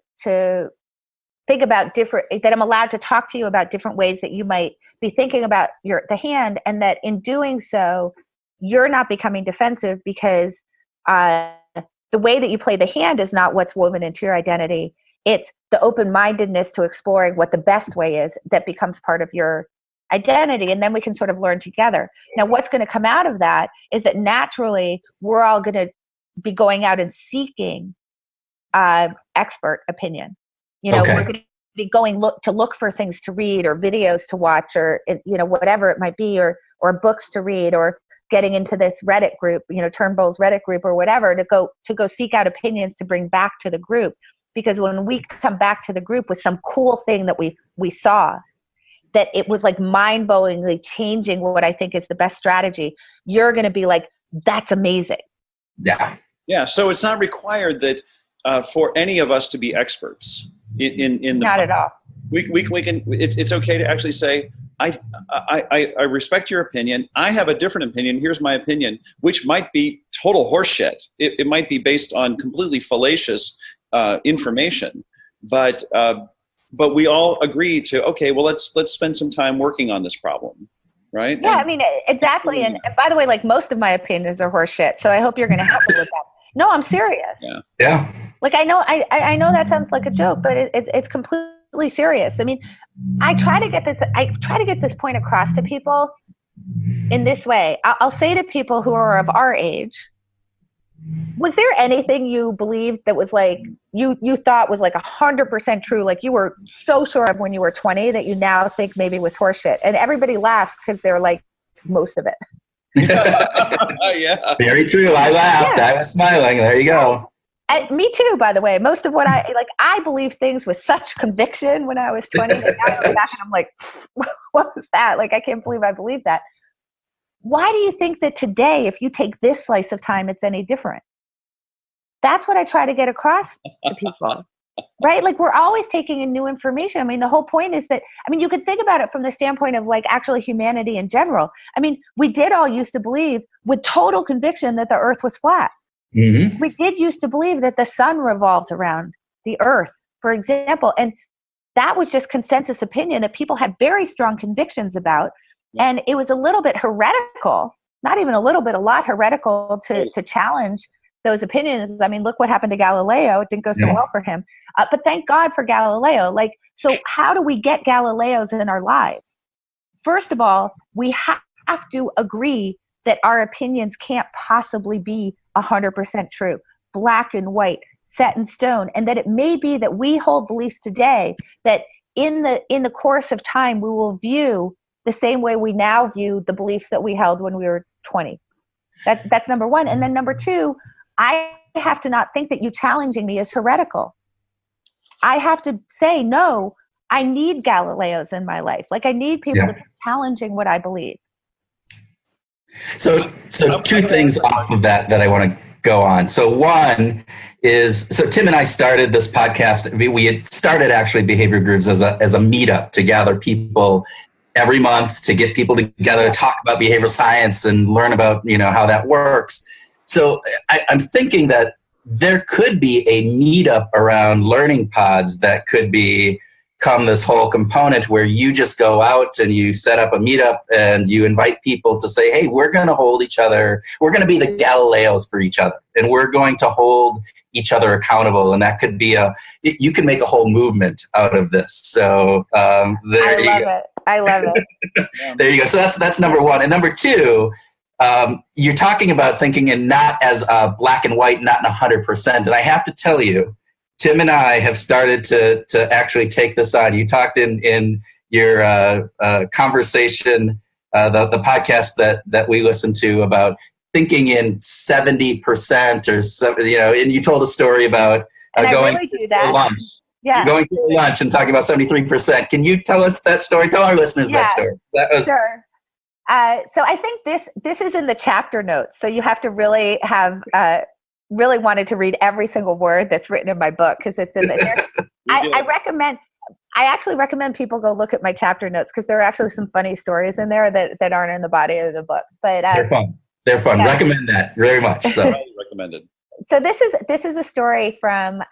think about that I'm allowed to talk to you about different ways that you might be thinking about the hand, and that in doing so, you're not becoming defensive because the way that you play the hand is not what's woven into your identity. It's the open-mindedness to exploring what the best way is that becomes part of your identity. And then we can sort of learn together. Now, what's going to come out of that is that naturally we're all going to be going out and seeking expert opinion. You know, we're going to be going to look for things to read or videos to watch or, you know, whatever it might be, or books to read, or getting into this Reddit group, you know, Turnbull's Reddit group or whatever, to go seek out opinions to bring back to the group. Because when we come back to the group with some cool thing that we saw, that it was like mind-blowingly changing what I think is the best strategy, you're going to be like, that's amazing. Yeah. Yeah. So it's not required that for any of us to be experts in the not at all. We can. It's okay to actually say, I respect your opinion. I have a different opinion. Here's my opinion, which might be total horseshit. It might be based on completely fallacious information, but we all agree to, okay, well, let's spend some time working on this problem, right? Yeah, I mean, exactly. And by the way, like, most of my opinions are horseshit, so I hope you're going to help me with that. No, I'm serious. Yeah. Like, I know that sounds like a joke, but it's completely serious. I mean, I try to get this point across to people in this way. I'll say to people who are of our age, was there anything you believed that was like, you thought was like 100% true, like you were so sure of when you were 20 that you now think maybe was horseshit? And everybody laughs because they're like, most of it. Yeah. Very true. I laughed. Yeah. I was smiling. There you go. And me too, by the way. Most of what I believed things with such conviction when I was 20. And now I look back and I'm like, what was that? Like, I can't believe I believed that. Why do you think that today, if you take this slice of time, it's any different? That's what I try to get across to people, right? Like, we're always taking in new information. I mean, the whole point is that, I mean, you could think about it from the standpoint of like actually humanity in general. I mean, we did all used to believe with total conviction that the earth was flat. Mm-hmm. We did used to believe that the sun revolved around the earth, for example. And that was just consensus opinion that people had very strong convictions about. And it was a little bit heretical, not even a little bit, a lot heretical to challenge those opinions. I mean, look what happened to Galileo. It didn't go so well for him. But thank God for Galileo. Like, so how do we get Galileos in our lives? First of all, we have to agree that our opinions can't possibly be 100% true, black and white, set in stone, and that it may be that we hold beliefs today that in the course of time we will view the same way we now view the beliefs that we held when we were 20. That's number one. And then number two, I have to not think that you challenging me is heretical. I have to say, no, I need Galileos in my life. Like, I need people to be challenging what I believe. So two things off of that I want to go on. So one is, so Tim and I started this podcast. We had started actually Behavior Grooves as a meetup to gather people every month, to get people together to talk about behavioral science and learn about, you know, how that works. So I'm thinking that there could be a meetup around learning pods that could be become this whole component where you just go out and you set up a meetup and you invite people to say, hey, we're going to hold each other. We're going to be the Galileos for each other. And we're going to hold each other accountable. And that could be you can make a whole movement out of this. So there you go. I love it. There you go. So that's number one. And number two, you're talking about thinking in not as black and white, not in 100%. And I have to tell you, Tim and I have started to actually take this on. You talked in your conversation, the podcast that we listened to about thinking in 70% or something, and you told a story about going to lunch. Yeah. Going to lunch and talking about 73%. Can you tell us that story? Tell our listeners that story. Sure. So I think this is in the chapter notes. So you have to really have really wanted to read every single word that's written in my book because it's in there. I actually recommend people go look at my chapter notes because there are actually some funny stories in there that aren't in the body of the book. But they're fun. Yeah. Recommend that very much. So highly recommended. So this is a story from.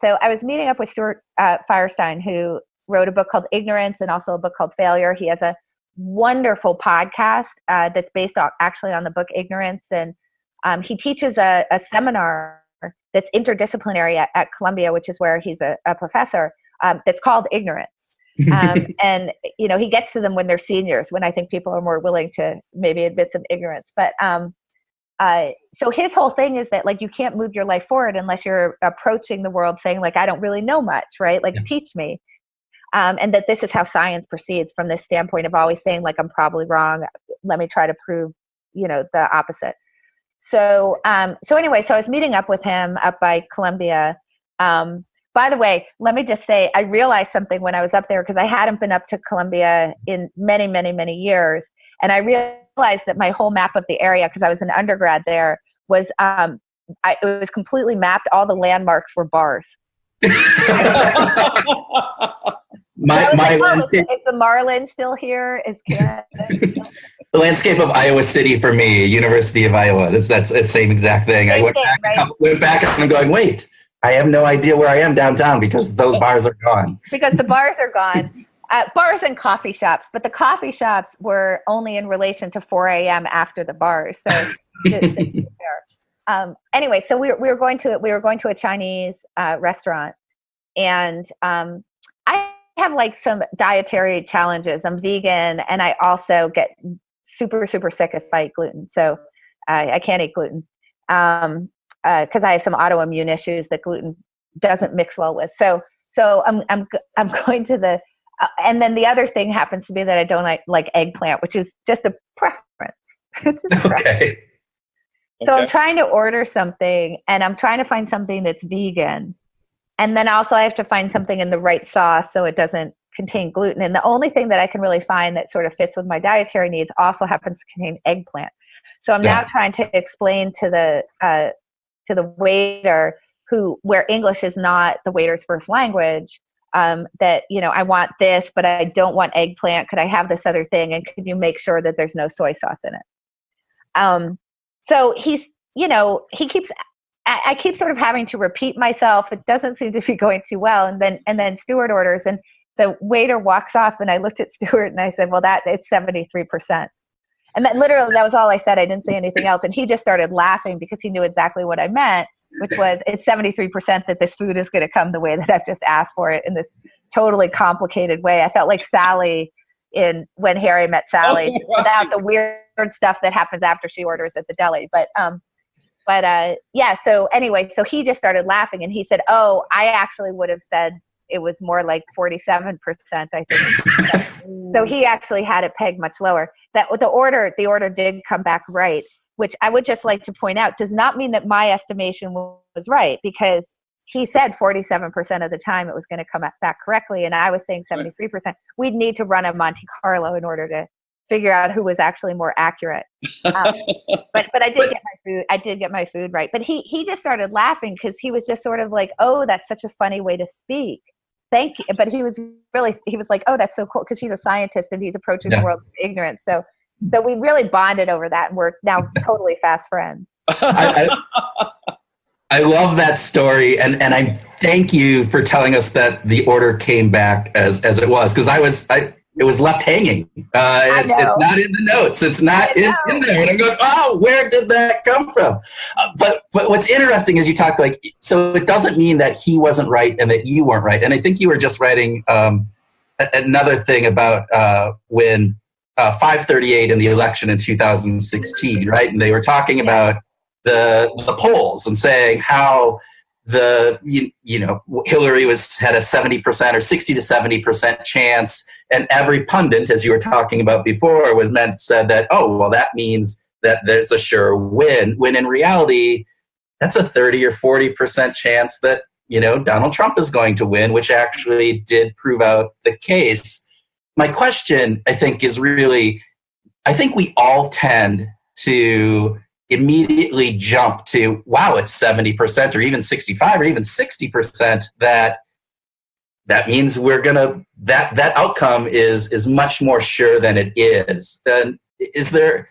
So I was meeting up with Stuart Firestein, who wrote a book called Ignorance and also a book called Failure. He has a wonderful podcast that's based actually on the book Ignorance, and he teaches a seminar that's interdisciplinary at Columbia, which is where he's a professor. That's called Ignorance, and he gets to them when they're seniors, when I think people are more willing to maybe admit some ignorance. But so his whole thing is that like you can't move your life forward unless you're approaching the world saying like I don't really know much, right? Like teach me. And that this is how science proceeds from this standpoint of always saying like I'm probably wrong. Let me try to prove the opposite. So anyway, so I was meeting up with him up by Columbia. By the way, let me just say, I realized something when I was up there because I hadn't been up to Columbia in many, many, many years. And I realized that my whole map of the area, because I was an undergrad there, was it was completely mapped. All the landmarks were bars. Is the Marlin still here? Is Canada the landscape of Iowa City for me, University of Iowa. That's the same exact thing. I went back and I'm going, wait, I have no idea where I am downtown because those bars are gone. Because the bars are gone. Bars and coffee shops, but the coffee shops were only in relation to 4 a.m. after the bars. So anyway, so we were going to a Chinese restaurant, and I have like some dietary challenges. I'm vegan, and I also get super, super sick if I eat gluten. So I can't eat gluten because I have some autoimmune issues that gluten doesn't mix well with. So I'm going to the and then the other thing happens to be that I don't like eggplant, which is just a preference. It's just a preference. So I'm trying to order something, and I'm trying to find something that's vegan. And then also I have to find something in the right sauce so it doesn't contain gluten. And the only thing that I can really find that sort of fits with my dietary needs also happens to contain eggplant. So I'm now trying to explain to the waiter where English is not the waiter's first language, that, I want this, but I don't want eggplant. Could I have this other thing? And could you make sure that there's no soy sauce in it? So he's, I keep sort of having to repeat myself. It doesn't seem to be going too well. And then Stuart orders, and the waiter walks off, and I looked at Stuart and I said, well, it's 73%. And that was all I said. I didn't say anything else. And he just started laughing because he knew exactly what I meant, which was it's 73% that this food is going to come the way that I've just asked for it in this totally complicated way. I felt like Sally in When Harry Met Sally, without the weird stuff that happens after she orders at the deli. So anyway, so he just started laughing, and he said, oh, I actually would have said it was more like 47%, I think. So he actually had it pegged much lower. That the order did come back right, which I would just like to point out does not mean that my estimation was right, because he said 47% of the time it was going to come back correctly, and I was saying 73%. We'd need to run a Monte Carlo in order to figure out who was actually more accurate. But I did get my food. I did get my food right. But he just started laughing because he was just sort of like, oh, that's such a funny way to speak. Thank you. But he was like, oh, that's so cool, because he's a scientist and he's approaching the world with ignorance. So we really bonded over that, and we're now totally fast friends. I love that story, and I thank you for telling us that the order came back as it was, because it was left hanging. It's not in the notes. It's not in there. And I'm going, oh, where did that come from? But what's interesting is you talk like, so it doesn't mean that he wasn't right and that you weren't right. And I think you were just writing another thing about when 538 in the election in 2016, right? And they were talking about the polls and saying how Hillary had a 70% or 60 to 70% chance, and every pundit, as you were talking about before, said that, oh, well, that means that there's a sure win, when in reality that's a 30 or 40% chance that Donald Trump is going to win, which actually did prove out the case. My question, I think, is really, I think we all tend to immediately jump to, wow, it's 70% or even 65 or even 60%, that means that outcome is much more sure than it is. And is there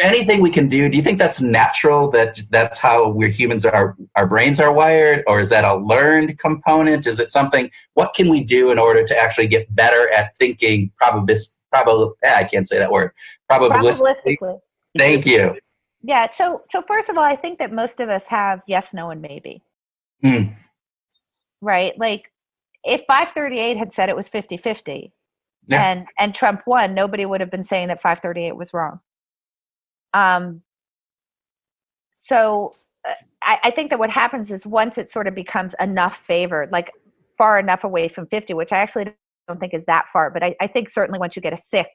anything we can do? Do you think that's natural, that's how we're humans, our brains are wired, or is that a learned component? Is it something, what can we do in order to actually get better at thinking I can't say that word. Probabilistically. Thank you. Yeah. So first of all, I think that most of us have yes, no, and maybe. Right? Like, if 538 had said it was 50-50 and Trump won, nobody would have been saying that 538 was wrong. So I think that what happens is, once it sort of becomes enough favored, like far enough away from 50, which I actually don't think is that far, but I think certainly once you get a 6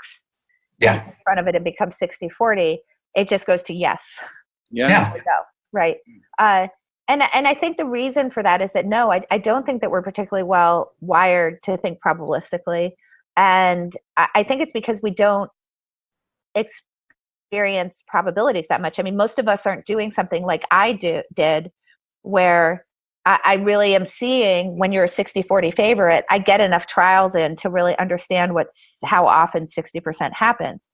in front of it, it becomes 60-40. It just goes to yes. Yeah. Right. And I think the reason for that is that, no, I don't think that we're particularly well wired to think probabilistically. And I think it's because we don't experience probabilities that much. I mean, most of us aren't doing something like I did, where I really am seeing, when you're a 60-40 favorite, I get enough trials in to really understand how often 60% happens.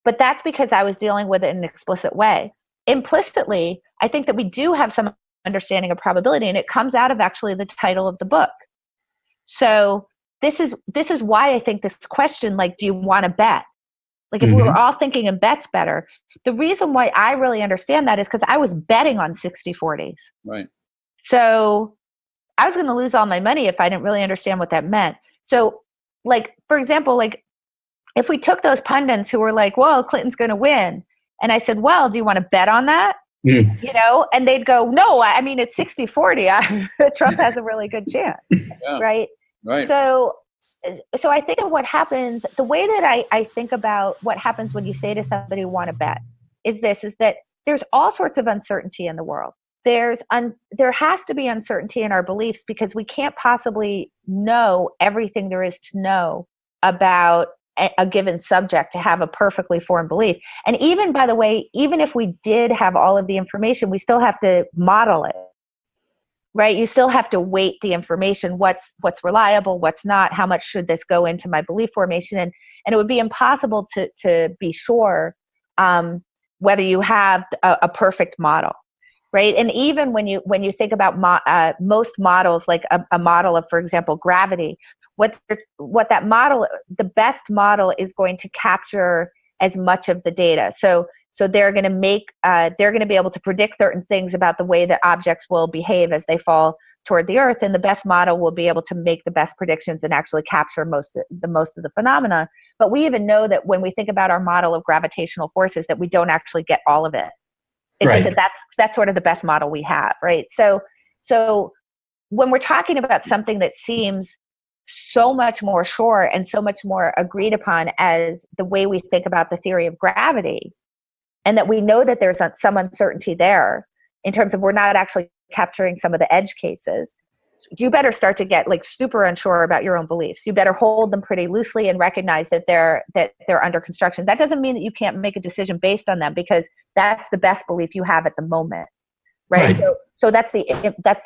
But that's because I was dealing with it in an explicit way. Implicitly, I think that we do have some understanding of probability, and it comes out of actually the title of the book. So this is why I think this question, like, do you want to bet? Like, if we were all thinking in bets better, the reason why I really understand that is because I was betting on 60-40s. Right. So I was going to lose all my money if I didn't really understand what that meant. So, like, for example, like, if we took those pundits who were like, well, Clinton's going to win, and I said, well, do you want to bet on that? And they'd go, no, I mean, it's 60-40. Trump has a really good chance. Yeah. Right. So I think that what happens, the way that I think about what happens when you say to somebody, want to bet, is that there's all sorts of uncertainty in the world. There has to be uncertainty in our beliefs, because we can't possibly know everything there is to know about a given subject to have a perfectly formed belief. And even, by the way, even if we did have all of the information, we still have to model it, right? You still have to weight the information. What's reliable, what's not, how much should this go into my belief formation? And it would be impossible to be sure whether you have a perfect model, right? And even when you think about most models, like a model of, for example, gravity, what that model, the best model, is going to capture as much of the data. So they're going to be able to predict certain things about the way that objects will behave as they fall toward the earth, and the best model will be able to make the best predictions and actually capture most of the phenomena. But we even know that when we think about our model of gravitational forces, that we don't actually get all of it. It's just that's sort of the best model we have, right? So when we're talking about something that seems so much more sure and so much more agreed upon as the way we think about the theory of gravity, and that we know that there's some uncertainty there in terms of we're not actually capturing some of the edge cases, you better start to get like super unsure about your own beliefs. You better hold them pretty loosely and recognize that they're under construction. That doesn't mean that you can't make a decision based on them, because that's the best belief you have at the moment, right? So that's the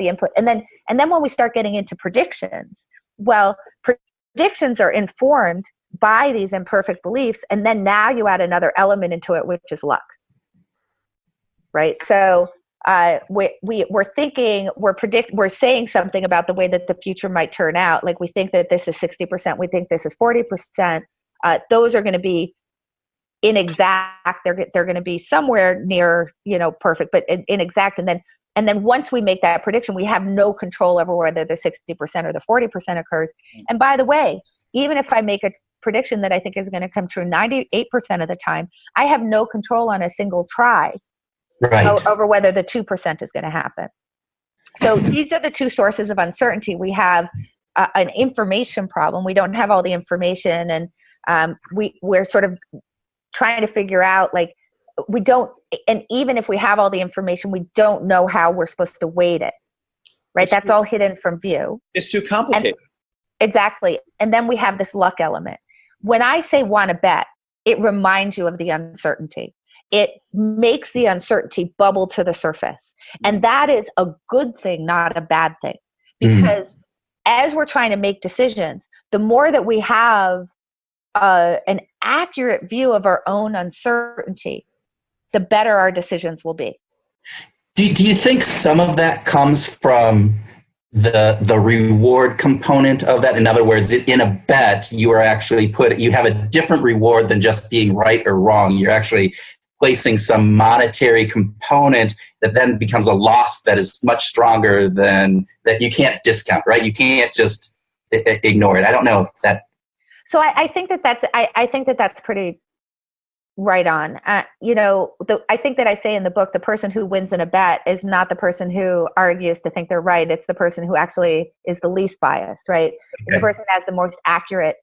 input. And then when we start getting into predictions, well, predictions are informed by these imperfect beliefs, and then now you add another element into it, which is luck, right? So we're thinking, we're saying something about the way that the future might turn out. Like we think that this is 60%, we think this is 40%. Those are going to be inexact. They're going to be somewhere near, perfect, but inexact. And then once we make that prediction, we have no control over whether the 60% or the 40% occurs. And by the way, even if I make a prediction that I think is going to come true 98% of the time, I have no control on a single try over whether the 2% is going to happen. So these are the two sources of uncertainty. We have an information problem. We don't have all the information, and we're sort of trying to figure out, like, we don't, and even if we have all the information, we don't know how we're supposed to weight it, right? That's all hidden from view. It's too complicated. Exactly. And then we have this luck element. When I say want to bet, it reminds you of the uncertainty. It makes the uncertainty bubble to the surface. And that is a good thing, not a bad thing. Because as we're trying to make decisions, the more that we have an accurate view of our own uncertainty, the better our decisions will be. Do you think some of that comes from the reward component of that? In other words, in a bet, you are actually you have a different reward than just being right or wrong. You're actually placing some monetary component that then becomes a loss that is much stronger than that you can't discount, right? You can't just ignore it. I don't know if that. So I think that's pretty right on. I think that I say in the book, the person who wins in a bet is not the person who argues to think they're right. It's the person who actually is the least biased, right? Okay. The person who has the most accurate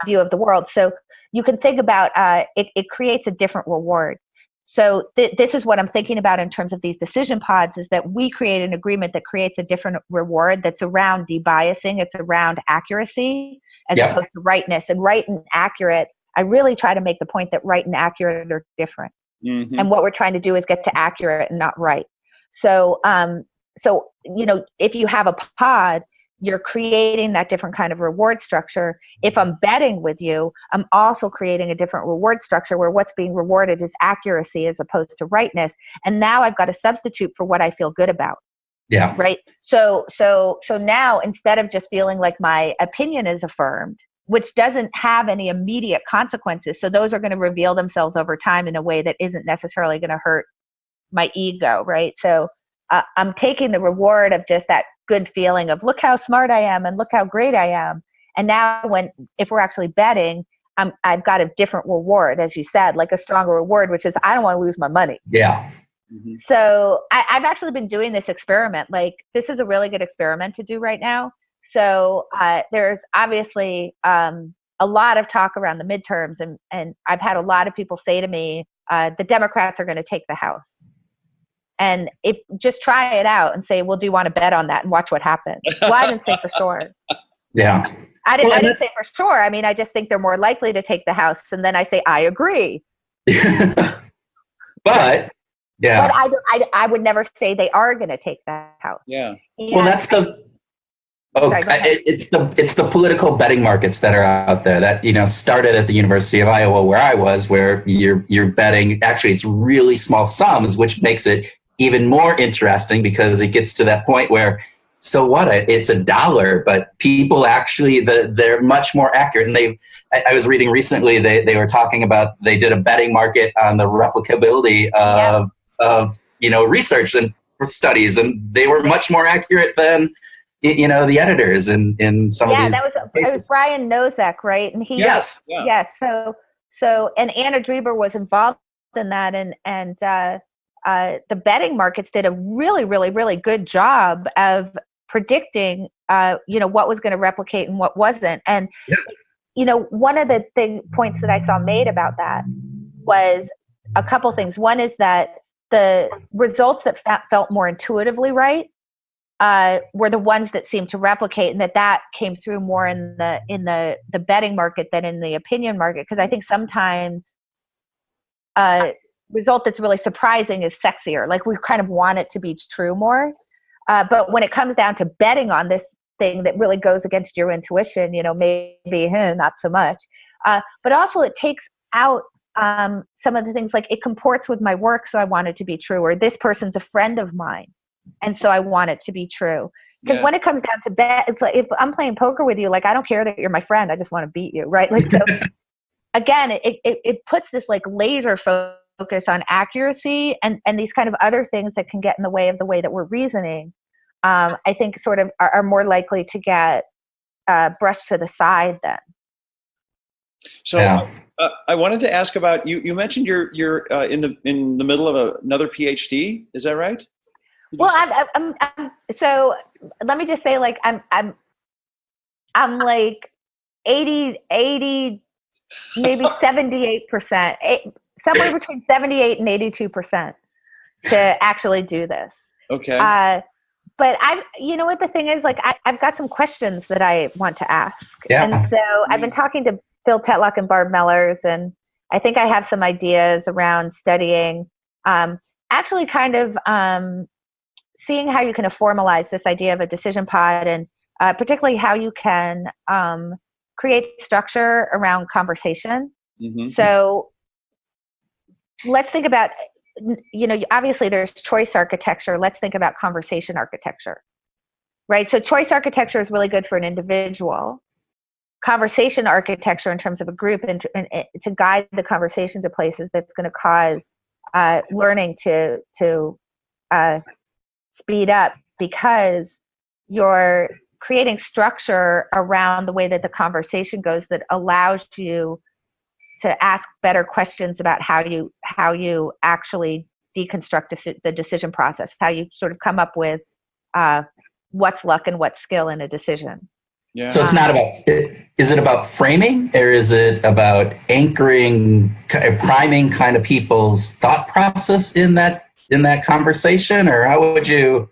view of the world. So you can think about it creates a different reward. So this is what I'm thinking about in terms of these decision pods, is that we create an agreement that creates a different reward that's around debiasing. It's around accuracy as opposed to rightness. And right and accurate, I really try to make the point that right and accurate are different. Mm-hmm. And what we're trying to do is get to accurate and not right. So, if you have a pod, you're creating that different kind of reward structure. If I'm betting with you, I'm also creating a different reward structure where what's being rewarded is accuracy as opposed to rightness. And now I've got a substitute for what I feel good about. Yeah. Right. So now, instead of just feeling like my opinion is affirmed, which doesn't have any immediate consequences, so those are going to reveal themselves over time in a way that isn't necessarily going to hurt my ego. Right. So I'm taking the reward of just that good feeling of look how smart I am and look how great I am. And now if we're actually betting, I've got a different reward, as you said, like a stronger reward, which is I don't want to lose my money. Yeah. Mm-hmm. So I've actually been doing this experiment. Like, this is a really good experiment to do right now. So there's obviously a lot of talk around the midterms, and I've had a lot of people say to me, the Democrats are going to take the House. And if just try it out and say, well, do you want to bet on that and watch what happens? Well, I didn't say for sure. Yeah. I didn't say for sure. I mean, I just think they're more likely to take the House. And then I say, I agree. But yeah. But I would never say they are going to take the House. Yeah. And well, that's it's the political betting markets that are out there that, started at the University of Iowa where I was, where you're betting. Actually, it's really small sums, which makes it even more interesting because it gets to that point where, so what? It's $1, but people actually they're much more accurate. And I was reading recently they were talking about, they did a betting market on the replicability of research and studies, and they were much more accurate than the editors in some of these cases. It was Brian Nosek, right? And he yes. So and Anna Dreber was involved in that, and the betting markets did a really, really, really good job of predicting what was going to replicate and what wasn't. And one of the points that I saw made about that was a couple things. One is that the results that felt more intuitively right were the ones that seemed to replicate, and that came through more in the betting market than in the opinion market. Because I think sometimes result that's really surprising is sexier. Like, we kind of want it to be true more. But when it comes down to betting on this thing that really goes against your intuition, maybe not so much. But also it takes out some of the things like it comports with my work, so I want it to be true, or this person's a friend of mine, and so I want it to be true. Because when it comes down to bet, it's like if I'm playing poker with you, like I don't care that you're my friend, I just want to beat you, right? Like so. Again, it puts this like laser focus on accuracy and these kind of other things that can get in the way of the way that we're reasoning. I think sort of are more likely to get brushed to the side then. So I wanted to ask about you. You mentioned you're in the middle of another PhD. Is that right? Well, I'm so let me just say, like I'm like 80, maybe 78%, somewhere between 78 and 82% to actually do this. Okay. But you know what the thing is, like I've got some questions that I want to ask. Yeah. And so I've been talking to Phil Tetlock and Barb Mellers, and I think I have some ideas around studying, actually kind of seeing how you can formalize this idea of a decision pod, and particularly how you can create structure around conversation. Mm-hmm. So let's think about, obviously there's choice architecture. Let's think about conversation architecture, right? So choice architecture is really good for an individual. Conversation architecture in terms of a group and to guide the conversation to places that's going to cause learning to speed up, because you're creating structure around the way that the conversation goes that allows you to ask better questions about how you actually deconstruct the decision process, how you sort of come up with what's luck and what's skill in a decision. Yeah. So it's not about, is it about framing, or is it about anchoring, priming kind of people's thought process in that conversation, or how would you?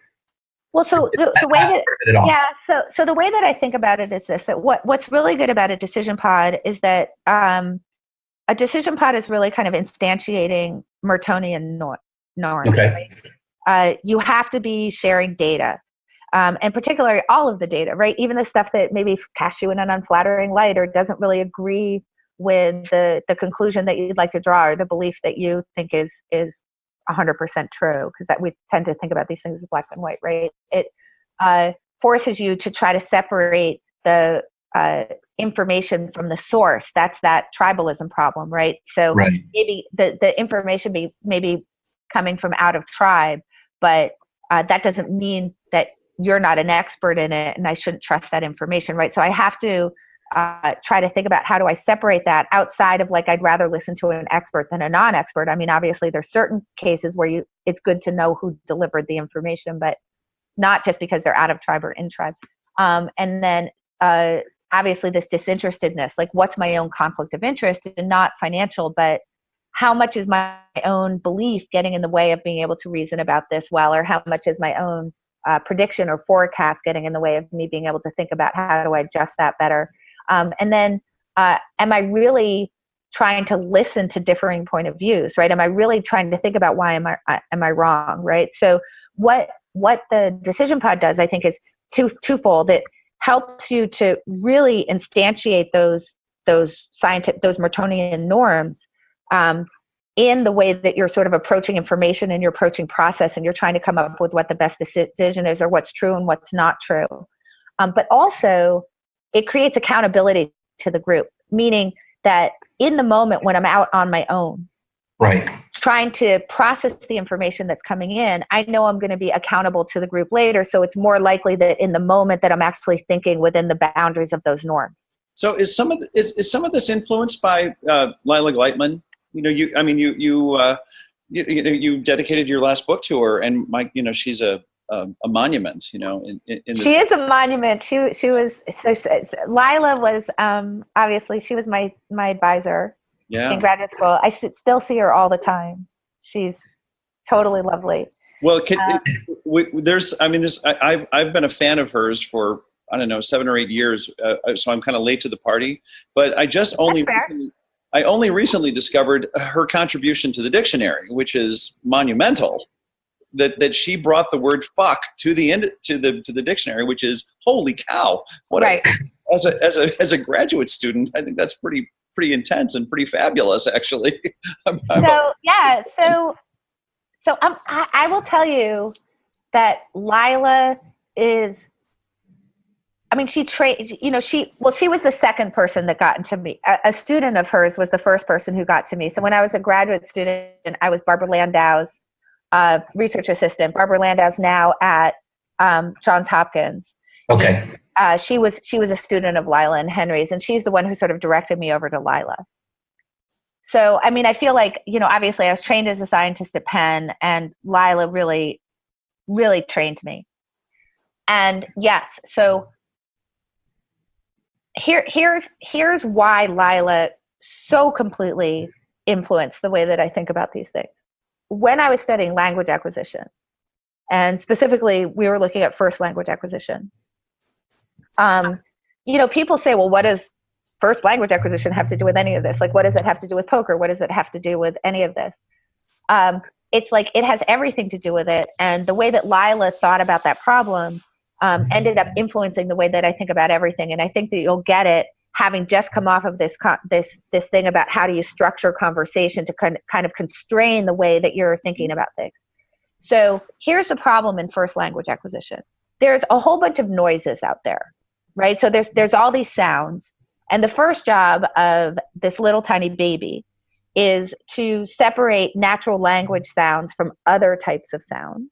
Well, so the way that, so the way that I think about it is this, that what's really good about a decision pod is that a decision pod is really kind of instantiating Mertonian norms. Okay. Right? You have to be sharing data, and particularly all of the data, right? Even the stuff that maybe casts you in an unflattering light or doesn't really agree with the conclusion that you'd like to draw, or the belief that you think is 100% true, because that we tend to think about these things as black and white, right? It forces you to try to separate the information from the source. That's that tribalism problem, right? So right. Maybe the information may be coming from out of tribe, but that doesn't mean that you're not an expert in it and I shouldn't trust that information, right? So I have to try to think about how do I separate that outside of, like, I'd rather listen to an expert than a non-expert. I mean, obviously there's certain cases where it's good to know who delivered the information, but not just because they're out of tribe or in tribe. And then obviously this disinterestedness, like what's my own conflict of interest, and not financial, but how much is my own belief getting in the way of being able to reason about this well, or how much is my own prediction or forecast getting in the way of me being able to think about how do I adjust that better. And then am I really trying to listen to differing point of views, right? Am I really trying to think about why am I wrong, right? So what the decision pod does, I think, is twofold. It helps you to really instantiate those Mertonian norms in the way that you're sort of approaching information and you're approaching process, and you're trying to come up with what the best decision is, or what's true and what's not true. But also it creates accountability to the group, meaning that in the moment when I'm out on my own, right, trying to process the information that's coming in, I know I'm going to be accountable to the group later. So it's more likely that in the moment that I'm actually thinking within the boundaries of those norms. So is some of this influenced by Lila Gleitman? You dedicated your last book to her, and Mike, she's a monument, in this. She is a monument. She was Lila was obviously she was my advisor in graduate school. I still see her all the time. She's totally lovely. Well, I've been a fan of hers for 7 or 8 years, so I'm kind of late to the party. But I only recently discovered her contribution to the dictionary, which is monumental. That she brought the word "fuck" to the dictionary, which is holy cow! As a graduate student, I think that's pretty pretty intense and pretty fabulous, actually. I will tell you that Lila is, I mean, she was the second person that got into me. A student of hers was the first person who got to me. So when I was a graduate student, I was Barbara Landau's research assistant. Barbara Landau's now at Johns Hopkins. Okay. She was a student of Lila and Henry's, and she's the one who sort of directed me over to Lila. So, I mean, I feel like, obviously I was trained as a scientist at Penn, and Lila really, really trained me. And yes, so here's why Lila so completely influenced the way that I think about these things. When I was studying language acquisition, and specifically we were looking at first language acquisition, people say, well, what does first language acquisition have to do with any of this? Like, what does it have to do with poker? What does it have to do with any of this? It's like, it has everything to do with it. And the way that Lila thought about that problem ended up influencing the way that I think about everything. And I think that you'll get it having just come off of this thing about how do you structure conversation to kind of constrain the way that you're thinking about things. So here's the problem in first language acquisition. There's a whole bunch of noises out there, right? So there's all these sounds. And the first job of this little tiny baby is to separate natural language sounds from other types of sounds,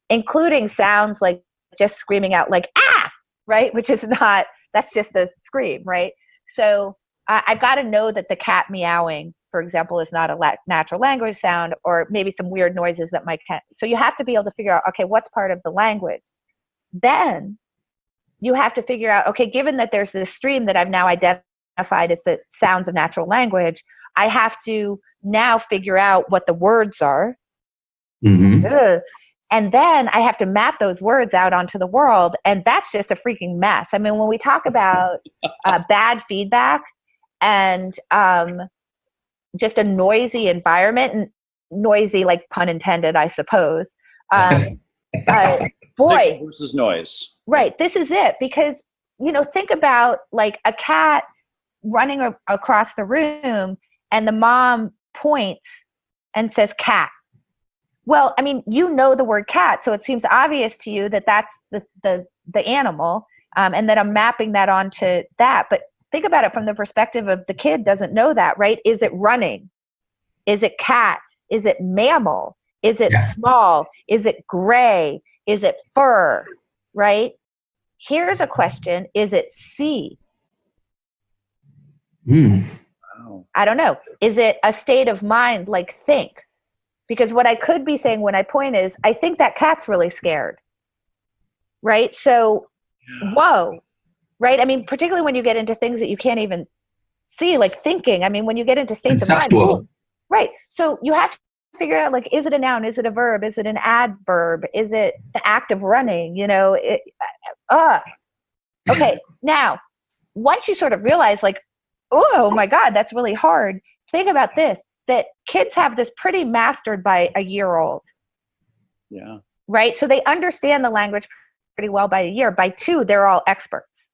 including sounds like just screaming out like, ah, right? Which is not, that's just a scream, right? So I've got to know that the cat meowing, for example, is not a natural language sound, or maybe some weird noises that might cat. So you have to be able to figure out, okay, what's part of the language? Then you have to figure out, okay, given that there's this stream that I've now identified as the sounds of natural language, I have to now figure out what the words are. Mm-hmm. And then I have to map those words out onto the world. And that's just a freaking mess. I mean, when we talk about bad feedback and just a noisy environment, and noisy, like pun intended, I suppose. Boy. Versus noise. Right. This is it. Because, think about like a cat running across the room and the mom points and says cat. Well, I mean, the word cat, so it seems obvious to you that that's the animal, and that I'm mapping that onto that. But think about it from the perspective of the kid doesn't know that, right? Is it running? Is it cat? Is it mammal? Is it small? Is it gray? Is it fur? Right? Here's a question. Is it see? Wow. I don't know. Is it a state of mind like think? Because what I could be saying when I point is, I think that cat's really scared. Right? So, whoa. Right? I mean, particularly when you get into things that you can't even see, like thinking. I mean, when you get into states of mind. Right. So you have to figure out, like, is it a noun? Is it a verb? Is it an adverb? Is it the act of running? Okay. Now, once you sort of realize, like, oh my God, that's really hard. Think about this, that kids have this pretty mastered by a year old. Yeah. Right? So they understand the language pretty well by a year. By 2, they're all experts.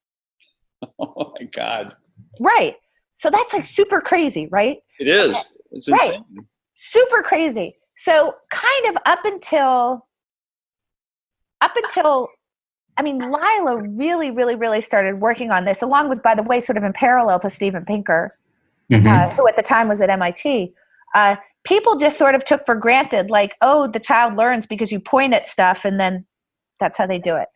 Oh my God. Right. So that's like super crazy, right? It is. Okay. It's insane. Right. Super crazy. So kind of up until, I mean, Lila really, really, really started working on this, along with, by the way, sort of in parallel to Steven Pinker, who at the time was at MIT. People just sort of took for granted, like, oh, the child learns because you point at stuff and then that's how they do it.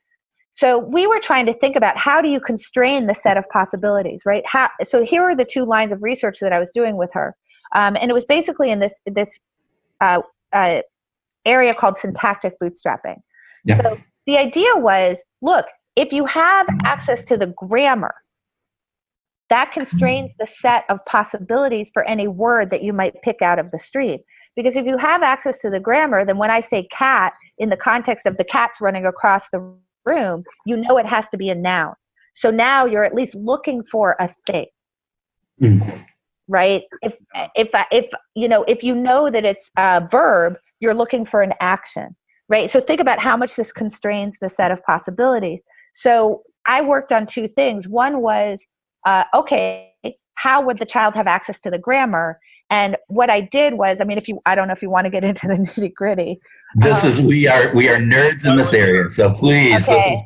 So we were trying to think about, how do you constrain the set of possibilities, right? So here are the 2 lines of research that I was doing with her. And it was basically in this area called syntactic bootstrapping. Yeah. So the idea was, look, if you have access to the grammar, that constrains the set of possibilities for any word that you might pick out of the stream. Because if you have access to the grammar, then when I say cat, in the context of the cats running across the room, it has to be a noun. So now you're at least looking for a thing. Right? If you know that it's a verb, you're looking for an action. Right? So think about how much this constrains the set of possibilities. So I worked on 2 things. One was, okay, how would the child have access to the grammar? And what I did was, I mean, I don't know if you want to get into the nitty gritty. We are nerds in this area, so please. Okay.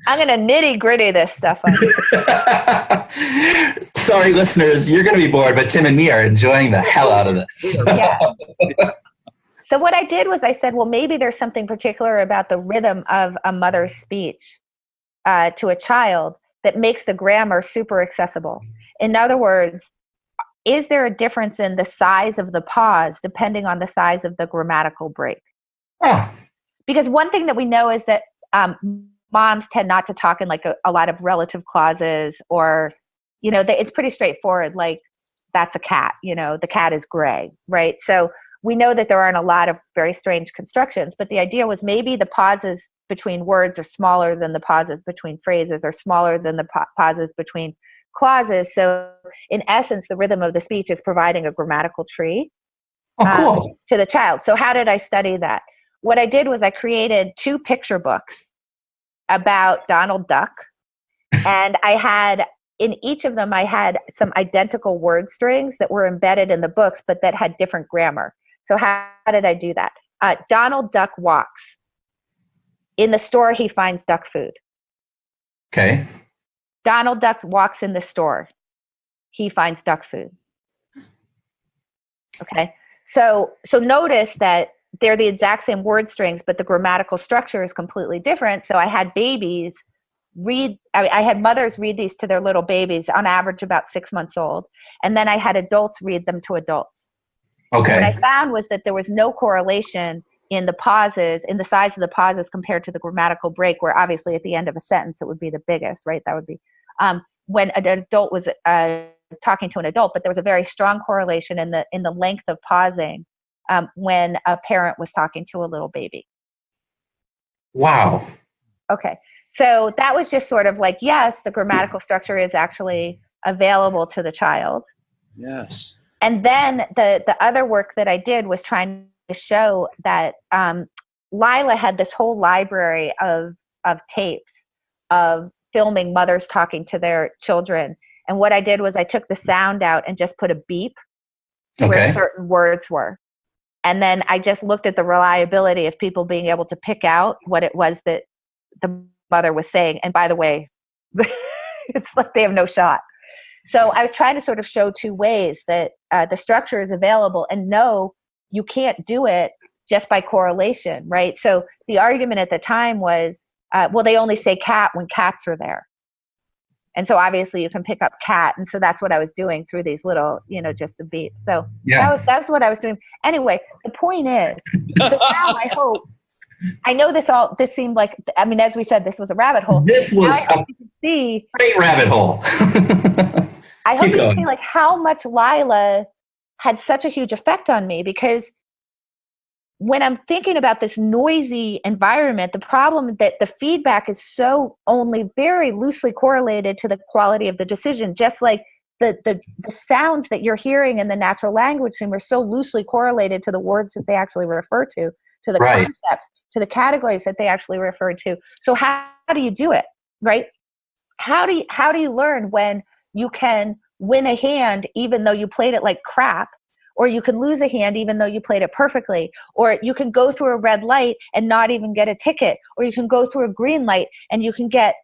I'm going to nitty gritty this stuff up. Sorry, listeners, you're going to be bored, but Tim and me are enjoying the hell out of this. Yeah. So what I did was I said, well, maybe there's something particular about the rhythm of a mother's speech to a child that makes the grammar super accessible. In other words, is there a difference in the size of the pause depending on the size of the grammatical break? Oh. Because one thing that we know is that moms tend not to talk in like a lot of relative clauses, or, it's pretty straightforward. Like, that's a cat, the cat is gray, right? So we know that there aren't a lot of very strange constructions, but the idea was maybe the pauses between words are smaller than the pauses between phrases, or smaller than the pauses between clauses. So in essence, the rhythm of the speech is providing a grammatical tree to the child. So how did I study that? What I did was I created 2 picture books about Donald Duck. And in each of them, I had some identical word strings that were embedded in the books, but that had different grammar. So how did I do that? Donald Duck walks. In the store, he finds duck food. Okay. Donald Duck walks in the store. He finds duck food. Okay. So notice that they're the exact same word strings, but the grammatical structure is completely different. So I had I had mothers read these to their little babies, on average about 6 months old. And then I had adults read them to adults. Okay. What I found was that there was no correlation in the pauses, in the size of the pauses compared to the grammatical break, where obviously at the end of a sentence it would be the biggest, right? That would be when an adult was talking to an adult, but there was a very strong correlation in the length of pausing when a parent was talking to a little baby. Wow. Okay. So that was just sort of like, yes, the grammatical structure is actually available to the child. Yes. And then the other work that I did was trying to show that Lila had this whole library of tapes of filming mothers talking to their children. And what I did was I took the sound out and just put a beep where certain words were. And then I just looked at the reliability of people being able to pick out what it was that the mother was saying. And by the way, it's like they have no shot. So I was trying to sort of show 2 ways that the structure is available, and no, you can't do it just by correlation, right? So the argument at the time was, well, they only say cat when cats are there. And so obviously you can pick up cat. And so that's what I was doing through these little, just the beats. So that was what I was doing. Anyway, the point is, so now I know this seemed like, as we said, this was a rabbit hole. This was a great rabbit hole. I hope you can see like how much Lila had such a huge effect on me, because when I'm thinking about this noisy environment, the problem that the feedback is so only very loosely correlated to the quality of the decision, just like the sounds that you're hearing in the natural language stream are so loosely correlated to the words that they actually refer to the concepts, to the categories that they actually refer to. So how do you do it, right? How do you learn when you can win a hand even though you played it like crap? Or you can lose a hand even though you played it perfectly. Or you can go through a red light and not even get a ticket. Or you can go through a green light and you can get,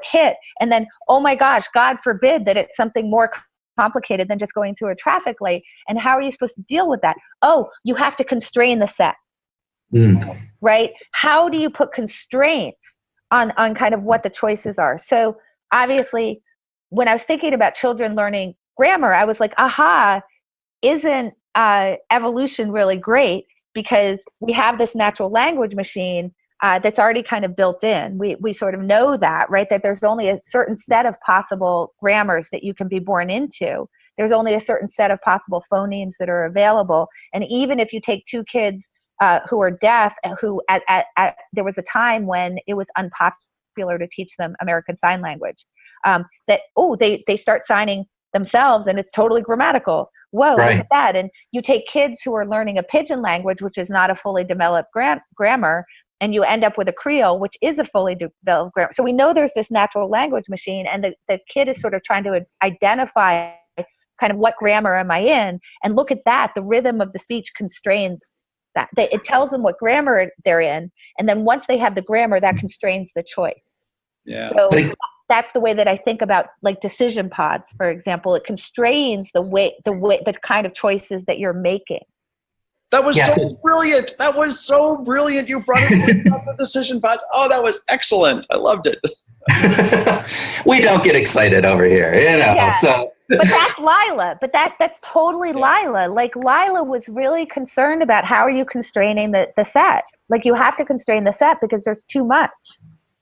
hit. And then, oh my gosh, God forbid that it's something more complicated than just going through a traffic light. And how are you supposed to deal with that? Oh, you have to constrain the set. Right? How do you put constraints on kind of what the choices are? So obviously, when I was thinking about children learning grammar, I was like, aha, isn't evolution really great? Because we have this natural language machine that's already kind of built in. We sort of know that, right? That there's only a certain set of possible grammars that you can be born into. There's only a certain set of possible phonemes that are available. And even if you take 2 kids who are deaf, who there was a time when it was unpopular to teach them American Sign Language, they start signing themselves and it's totally grammatical. Whoa, look at that. And you take kids who are learning a pidgin language, which is not a fully developed grammar, and you end up with a Creole, which is a fully developed grammar. So we know there's this natural language machine, and the kid is sort of trying to identify kind of what grammar am I in? And look at that. The rhythm of the speech constrains that. It tells them what grammar they're in. And then once they have the grammar, that constrains the choice. Yeah. So that's the way that I think about like decision pods, for example. It constrains the kind of choices that you're making. That was so brilliant. That was so brilliant. You brought it up the decision pods. Oh, that was excellent. I loved it. We don't get excited over here, you know. Yeah. So, but that's Lila. But that's totally Lila. Like Lila was really concerned about how are you constraining the set. Like you have to constrain the set because there's too much.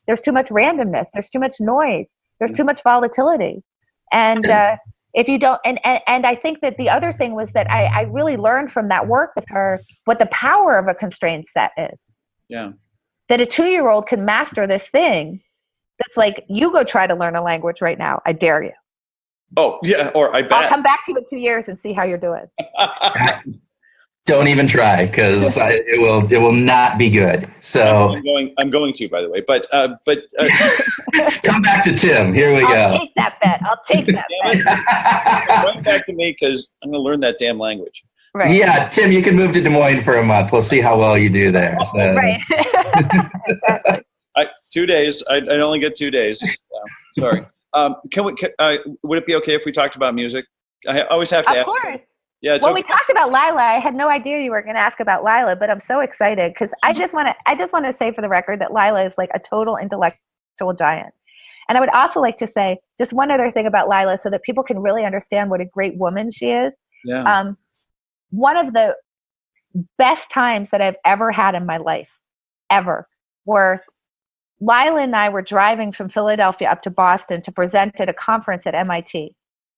There's too much randomness. There's too much noise. There's too much volatility. And if you don't, and I think that the other thing was that I really learned from that work with her what the power of a constrained set is. Yeah. That a 2-year-old can master this thing. That's like, you go try to learn a language right now. I dare you. Oh, yeah. Or I bet. I'll come back to you in 2 years and see how you're doing. Don't even try, because it will not be good. So I'm going to, by the way, but come back to Tim. Here we go. I'll take that bet. Going back to me because I'm going to learn that damn language. Right. Yeah, Tim, you can move to Des Moines for a month. We'll see how well you do there. So. Right. 2 days. I only get 2 days. Sorry. Would it be okay if we talked about music? I always have to ask. Of course. Yeah, well, we talked about Lila. I had no idea you were going to ask about Lila, but I'm so excited because I just want to say for the record that Lila is like a total intellectual giant. And I would also like to say just one other thing about Lila so that people can really understand what a great woman she is. Yeah. One of the best times that I've ever had in my life, ever, were Lila and I were driving from Philadelphia up to Boston to present at a conference at MIT.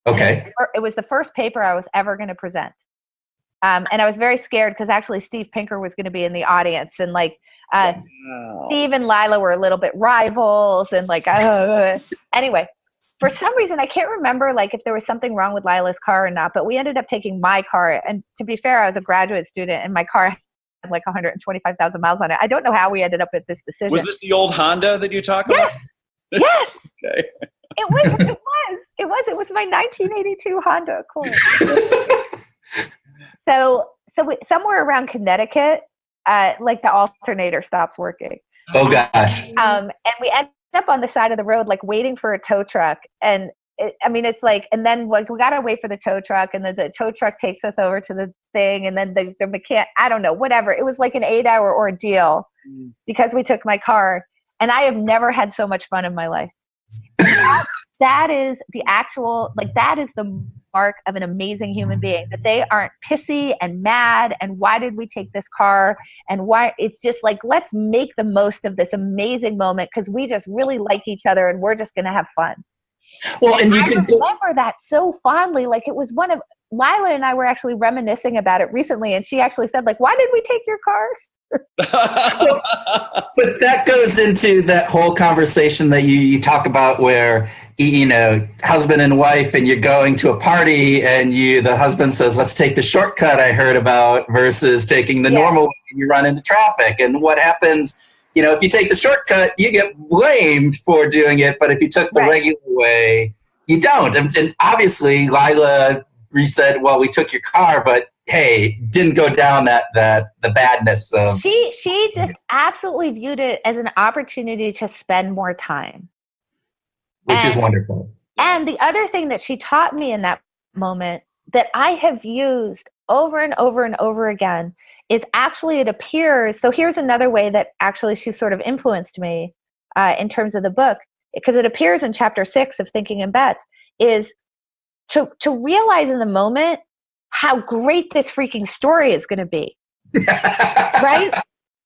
Okay. It was the first paper I was ever going to present. And I was very scared because actually Steve Pinker was going to be in the audience. And like Steve and Lila were a little bit rivals. And like, anyway, for some reason, I can't remember like if there was something wrong with Lila's car or not, but we ended up taking my car. And to be fair, I was a graduate student and my car had like 125,000 miles on it. I don't know how we ended up at this decision. Was this the old Honda that you talk about? Yes. Okay. It was my 1982 Honda Accord. so somewhere around Connecticut, like the alternator stops working. Oh gosh. And we ended up on the side of the road, like waiting for a tow truck. And it's like, and then like we got to wait for the tow truck, and then the tow truck takes us over to the thing, and then the mechanic, I don't know, whatever. It was like an 8-hour ordeal because we took my car, and I have never had so much fun in my life. That is the actual, like, that is the mark of an amazing human being, that they aren't pissy and mad and why did we take this car and why. It's just like, let's make the most of this amazing moment because we just really like each other and we're just going to have fun. Well, and you can remember that so fondly. Like it was one of, Lila and I were actually reminiscing about it recently, and she actually said, like, why did we take your car? But that goes into that whole conversation that you talk about where, you know, husband and wife, and you're going to a party and the husband says, let's take the shortcut I heard about versus taking the normal way and you run into traffic. And what happens, you know, if you take the shortcut, you get blamed for doing it. But if you took the regular way, you don't. And obviously Lila said, well, we took your car, but hey, didn't go down the badness of. She just absolutely viewed it as an opportunity to spend more time, which is wonderful. And the other thing that she taught me in that moment that I have used over and over and over again is actually, it appears. So here's another way that actually she sort of influenced me in terms of the book, because it appears in chapter 6 of Thinking in Bets, is to realize in the moment how great this freaking story is going to be. Right?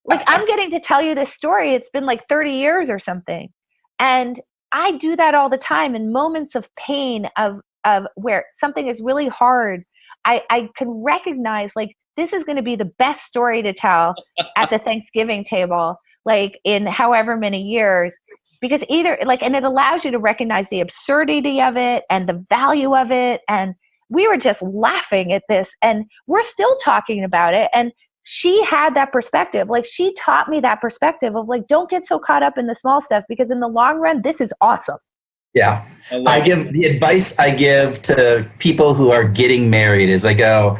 Like, I'm getting to tell you this story. It's been like 30 years or something. And I do that all the time in moments of pain, of where something is really hard. I can recognize, like, this is going to be the best story to tell at the Thanksgiving table, like in however many years. Because either, like, and it allows you to recognize the absurdity of it and the value of it. And we were just laughing at this, and we're still talking about it. And she had that perspective. Like, she taught me that perspective of, like, don't get so caught up in the small stuff, because in the long run, this is awesome. Yeah. I give the advice I give to people who are getting married is I go,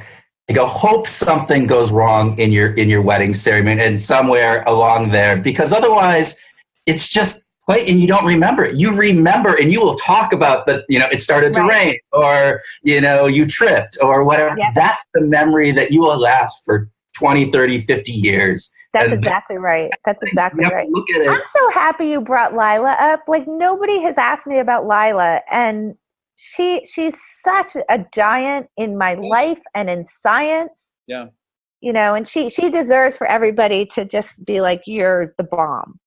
hope something goes wrong in your wedding ceremony and somewhere along there, because otherwise it's just play and you don't remember it. You remember and you will talk about it started to rain, or, you tripped or whatever. Yep. That's the memory that you will last for 20, 30, 50 years. That's exactly right. That's exactly right. Look at it. I'm so happy you brought Lila up. Like, nobody has asked me about Lila, and she's such a giant in my life and in science. Yeah. And she deserves for everybody to just be like, you're the bomb.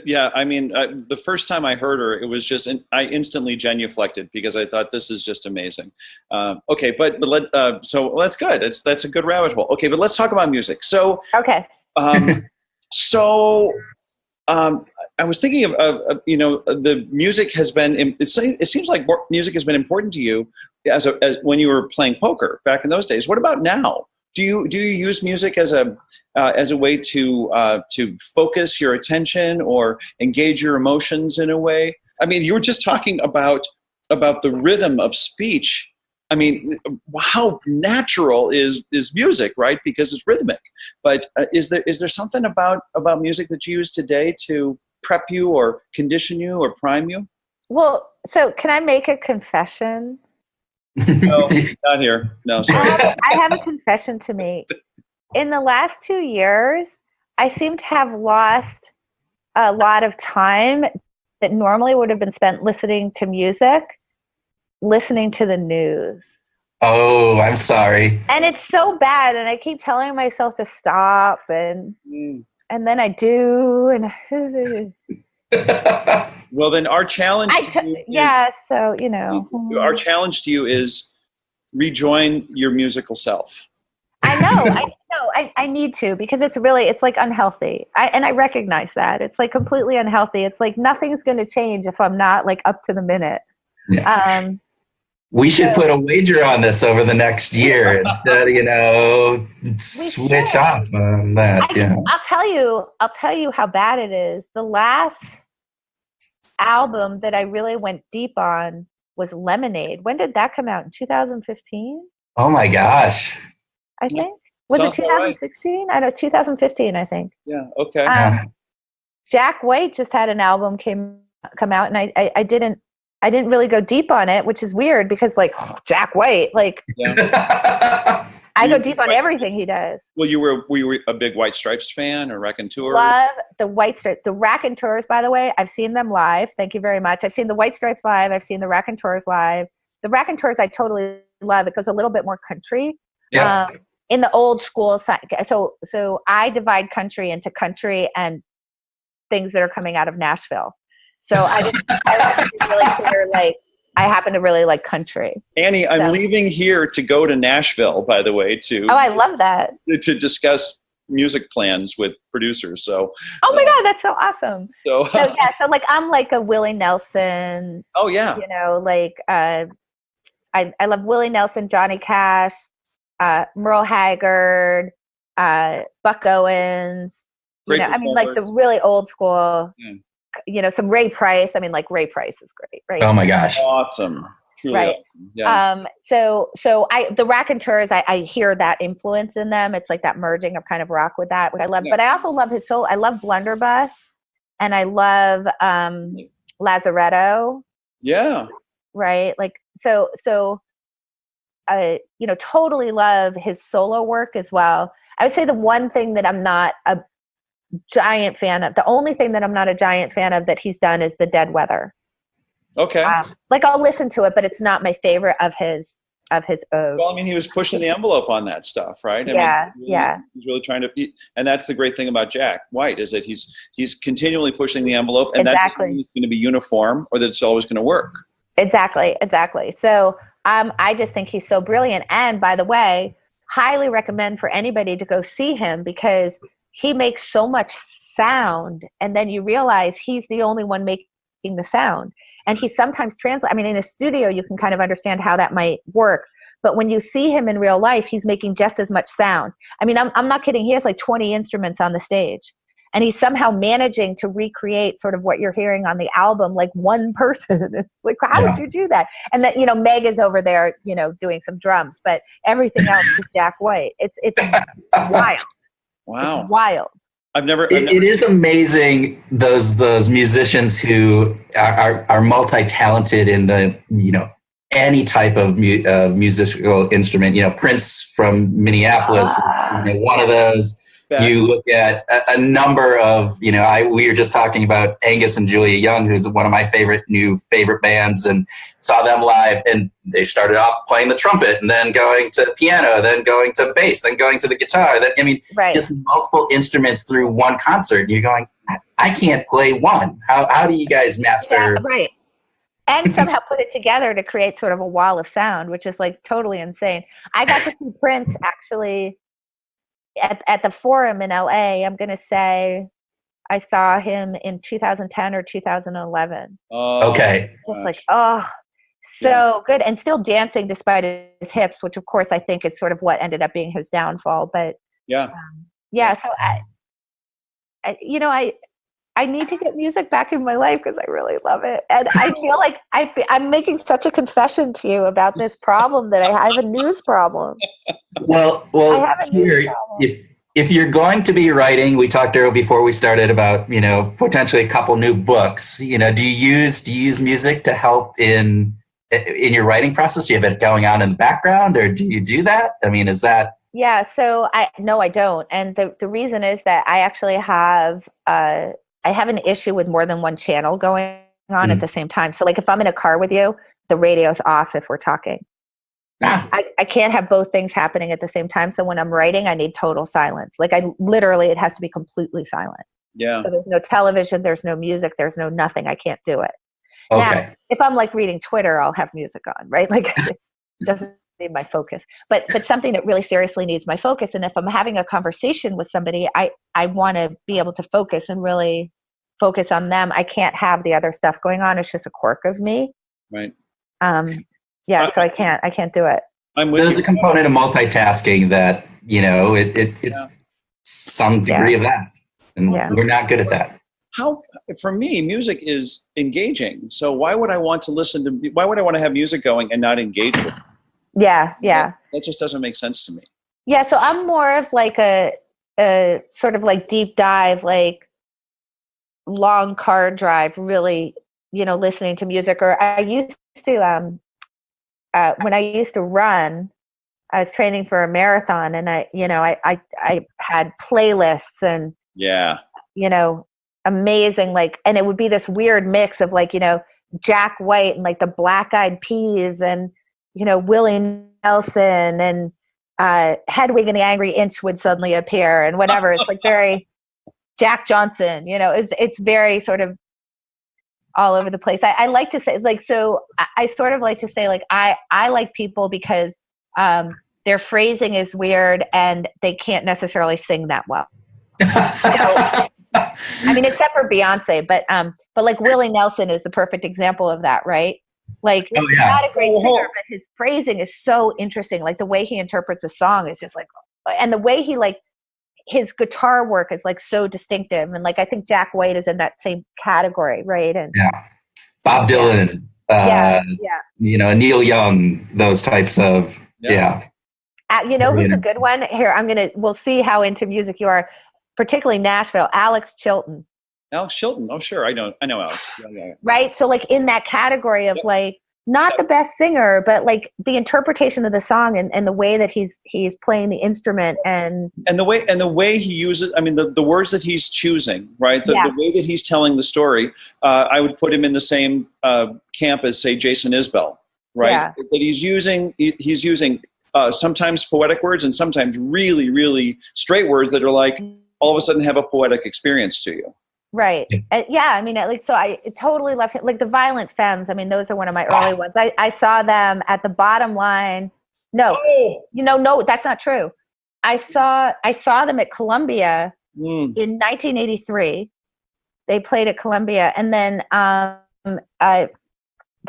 Yeah. I mean, the first time I heard her, it was just, I instantly genuflected because I thought this is just amazing. Okay. But that's good. That's a good rabbit hole. Okay. But let's talk about music. So, okay. I was thinking of the music has been. It seems like music has been important to you as when you were playing poker back in those days. What about now? Do you use music as a way to focus your attention or engage your emotions in a way? I mean, you were just talking about the rhythm of speech. I mean, how natural is music, right? Because it's rhythmic. But is there something about music that you use today to prep you or condition you or prime you? Well, so can I make a confession? No, not here. No, sorry. I have a confession to make. In the last 2 years, I seem to have lost a lot of time that normally would have been spent listening to music, listening to the news. Oh, I'm sorry. And it's so bad, and I keep telling myself to stop, and then I do, and well, then our challenge our challenge to you is rejoin your musical self. I know, I need to, because it's like unhealthy. I recognize that. It's like completely unhealthy. It's like nothing's going to change if I'm not like up to the minute. Yeah. We should put a wager on this over the next year instead, switch off on that. I'll tell you how bad it is. The last album that I really went deep on was Lemonade. When did that come out? In 2015? Oh my gosh. I think. Was it 2016? Right. I know, 2015, I think. Yeah, okay. Jack White just had an album come out, and I didn't really go deep on it, which is weird because, like, Jack White, like, I go deep on everything he does. Well, were you a big White Stripes fan or Raconteurs? Love the White Stripes. The Raconteurs, by the way, I've seen them live. Thank you very much. I've seen the White Stripes live. I've seen the Raconteurs live. The Raconteurs I totally love. It goes a little bit more country. Yeah. In the old school side. So I divide country into country and things that are coming out of Nashville. So I really clear, like, I happen to really like country. Annie, I'm leaving here to go to Nashville, by the way, Oh, I love that. To discuss music plans with producers. So. Oh my God, that's so awesome. So like I'm like a Willie Nelson. Oh yeah. I love Willie Nelson, Johnny Cash, Merle Haggard, Buck Owens. Like the really old school. Yeah. Some Ray Price. I mean, like, Ray Price is great, right? Oh my gosh. Awesome. Truly right. Awesome. Yeah. So the Raconteurs, I hear that influence in them. It's like that merging of kind of rock with that, which I love. Yeah. But I also love his soul. I love Blunderbuss, and I love Lazaretto. Yeah. Right. Like, so totally love his solo work as well. I would say the one thing that I'm not a giant fan of, the only thing that I'm not a giant fan of that he's done is the Dead Weather. Okay. Like, I'll listen to it, but it's not my favorite of his ode. Well, I mean, he was pushing the envelope on that stuff, right? He's really trying to be, and that's the great thing about Jack White, is that he's continually pushing the envelope, and that's going to be uniform, or that it's always going to work. Exactly. So I just think he's so brilliant. And by the way, highly recommend for anybody to go see him, because he makes so much sound, and then you realize he's the only one making the sound. And he sometimes translates. I mean, in a studio, you can kind of understand how that might work. But when you see him in real life, he's making just as much sound. I mean, I'm not kidding. He has like 20 instruments on the stage. and he's somehow managing to recreate sort of what you're hearing on the album, like one person. It's like, how would you do that? And that, Meg is over there, doing some drums, but everything else is Jack White. It's wild. Wow. It's wild. It is amazing those musicians who are multi-talented in the any type of musical instrument. Prince from Minneapolis, one of those. You look at a number of we were just talking about Angus and Julia Young, who's one of my favorite bands, and saw them live, and they started off playing the trumpet and then going to piano, then going to bass, then going to the guitar. Just multiple instruments through one concert. And you're going, I can't play one. How do you guys master? Yeah, right. And somehow put it together to create sort of a wall of sound, which is like totally insane. I got to see Prince actually at the Forum in LA. I'm going to say I saw him in 2010 or 2011. Okay. Just like, so good. And still dancing despite his hips, which of course I think is sort of what ended up being his downfall. But so I need to get music back in my life because I really love it. And I feel like I'm making such a confession to you about this problem that I have a news problem. Well, here, if you're going to be writing, we talked earlier before we started about, potentially a couple new books, do you use music to help in your writing process? Do you have it going on in the background, or do you do that? I mean, is that? Yeah, so no, I don't. And the reason is that I actually have, I have an issue with more than one channel going on at the same time. So like if I'm in a car with you, the radio's off if we're talking. I can't have both things happening at the same time. So when I'm writing, I need total silence. Like it has to be completely silent. Yeah. So there's no television, there's no music, there's no nothing. I can't do it. Okay. Now, if I'm like reading Twitter, I'll have music on, right? Like it doesn't need my focus. But something that really seriously needs my focus. And if I'm having a conversation with somebody, I want to be able to focus and really focus on them. I can't have the other stuff going on. It's just a quirk of me. Right. So I can't do it. There's a component of multitasking that, it's some degree of that. And we're not good at that. For me, music is engaging. So why would I want to have music going and not engage with it? Yeah. That just doesn't make sense to me. Yeah. So I'm more of like a sort of like deep dive, like long car drive, really, listening to music. Or I used to, when I used to run, I was training for a marathon, and I had playlists and, amazing, like, and it would be this weird mix of like, Jack White and like the Black Eyed Peas and, Willie Nelson and Hedwig and the Angry Inch would suddenly appear and whatever. It's like very Jack Johnson, it's very sort of all over the place. I like to say, like, so I sort of like to say, like, I like people because their phrasing is weird and they can't necessarily sing that well. I mean, except for Beyonce, but like Willie Nelson is the perfect example of that, right? Like, he's not a great singer, but his phrasing is so interesting. Like the way he interprets a song is just like, and the way he his guitar work is like so distinctive. And like, I think Jack White is in that same category, right? And Bob Dylan, Neil Young, those types of, who's a good one? Here, we'll see how into music you are, particularly Nashville, Alex Chilton. Alex Chilton. Oh, sure. I know Alex. Yeah. Right. So like in that category of like, not the best singer, but like the interpretation of the song and the way that he's playing the instrument and the way he uses, I mean, the words that he's choosing, right? The way that he's telling the story, I would put him in the same camp as, say, Jason Isbell, right? Yeah. That he's using sometimes poetic words and sometimes really, really straight words that are like all of a sudden have a poetic experience to you. Right. I mean, so I totally love him. Like the Violent Femmes. I mean, those are one of my early ones. I saw them at the Bottom Line. No, no, that's not true. I saw them at Columbia in 1983. They played at Columbia. And then the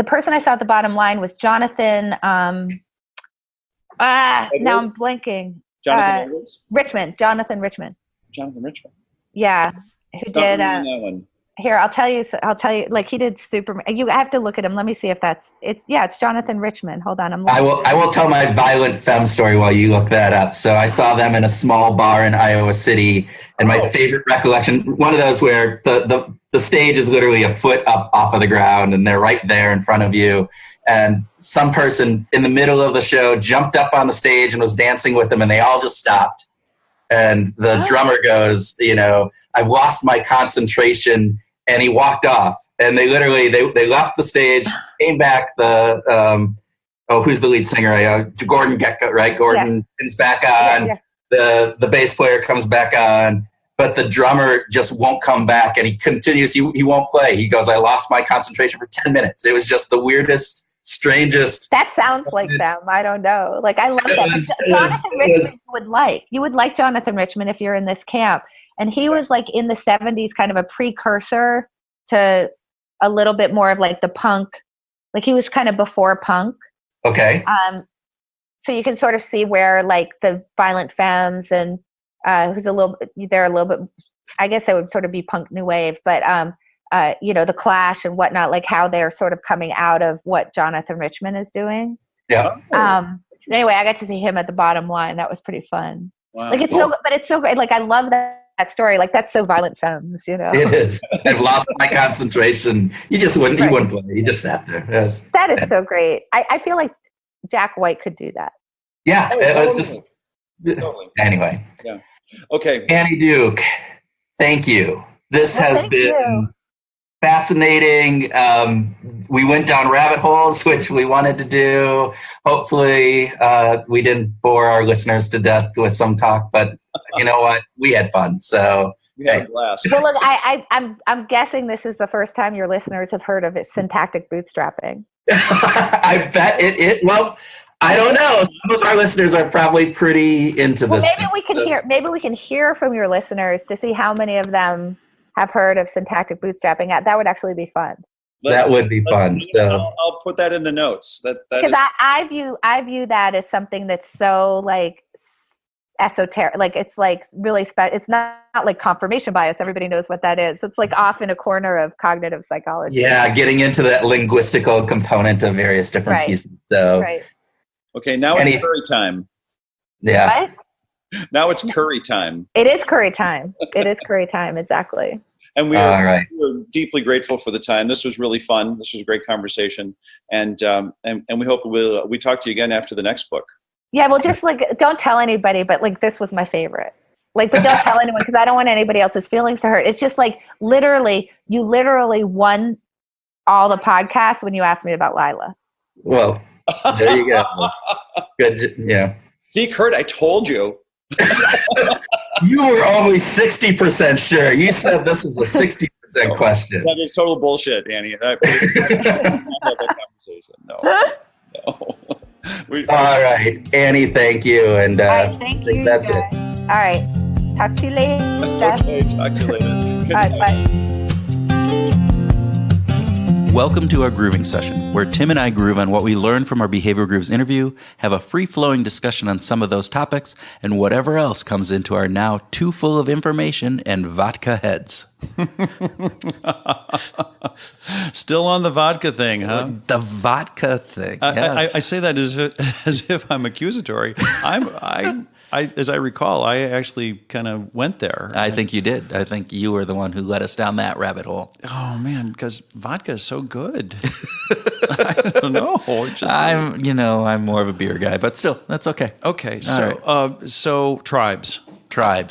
person I saw at the Bottom Line was Jonathan. Now I'm blanking. Jonathan Richman. Jonathan Richman. Jonathan Richman. Yeah. who Stop did reading that one. here, I'll tell you, like he did Superman. You have to look at him. Let me see if it's Jonathan Richman. Hold on. I will tell my violent femme story while you look that up. So I saw them in a small bar in Iowa City, and my favorite recollection, one of those where the stage is literally a foot up off of the ground and they're right there in front of you. And some person in the middle of the show jumped up on the stage and was dancing with them, and they all just stopped. And the drummer goes, I've lost my concentration. And he walked off, and they left the stage, came back. Who's the lead singer? Gordon Gekko, right? Gordon comes back on. Yeah. The bass player comes back on, but the drummer just won't come back, and he continues. He won't play. He goes, I lost my concentration for 10 minutes. It was just the weirdest, strangest. That sounds like them. I don't know. Like, I love that. Jonathan Richman you would like Jonathan Richman if you're in this camp. And he was like in the 70s, kind of a precursor to a little bit more of like the punk. Like he was kind of before punk. Okay. So you can sort of see where like the Violent Femmes and they're a little bit, I guess it would sort of be punk new wave, but the Clash and whatnot, like how they're sort of coming out of what Jonathan Richman is doing. Yeah. Anyway, I got to see him at the Bottom Line. That was pretty fun. Wow. Like it's so great. Like I love that story. Like that's so Violent Femmes, It is. I've lost my concentration. He wouldn't play. He just sat there. Yes. That is so great. I feel like Jack White could do that. Yeah. Oh, it was totally. just Totally. Anyway. Yeah. Okay. Annie Duke, thank you. This has been fascinating. We went down rabbit holes, which we wanted to do. Hopefully, we didn't bore our listeners to death with some talk, but you know what? We had fun. So we had a blast. Well, look, I'm guessing this is the first time your listeners have heard of it, syntactic bootstrapping. I bet it. Well, I don't know. Some of our listeners are probably pretty into this. Maybe we can hear from your listeners to see how many of them have heard of syntactic bootstrapping. That would actually be fun. That would be fun. So I'll put that in the notes. Because I view that as something that's so like esoteric. Like it's like really it's not like confirmation bias. Everybody knows what that is. It's like off in a corner of cognitive psychology. Yeah, getting into that linguistical component of various different pieces. So okay, now it's curry time. Yeah. What? Now it's curry time. It is curry time. Exactly. And we're deeply grateful for the time. This was really fun. This was a great conversation. And we hope we talk to you again after the next book. Yeah, well, just like, don't tell anybody, but like, this was my favorite. Like, but don't tell anyone because I don't want anybody else's feelings to hurt. It's just like, you literally won all the podcasts when you asked me about Lila. Well, there you go. Good. Yeah. See, Kurt, I told you. You were only 60% sure. You said this is a 60% question. That is total bullshit, Annie. That conversation. No. All right, Annie, thank you. And thank you. That's it. All right. Talk to you later. Okay, talk to you later. All right, bye. Welcome to our grooving session, where Tim and I groove on what we learned from our Behavior Grooves interview, have a free-flowing discussion on some of those topics, and whatever else comes into our now too full of information and vodka heads. Still on the vodka thing, huh? The vodka thing. Yes. I say that as if I'm accusatory. As I recall, I actually kind of went there. I think you did. I think you were the one who led us down that rabbit hole. Oh man, because vodka is so good. I don't know. I'm more of a beer guy, but still, that's okay. Okay, so tribes.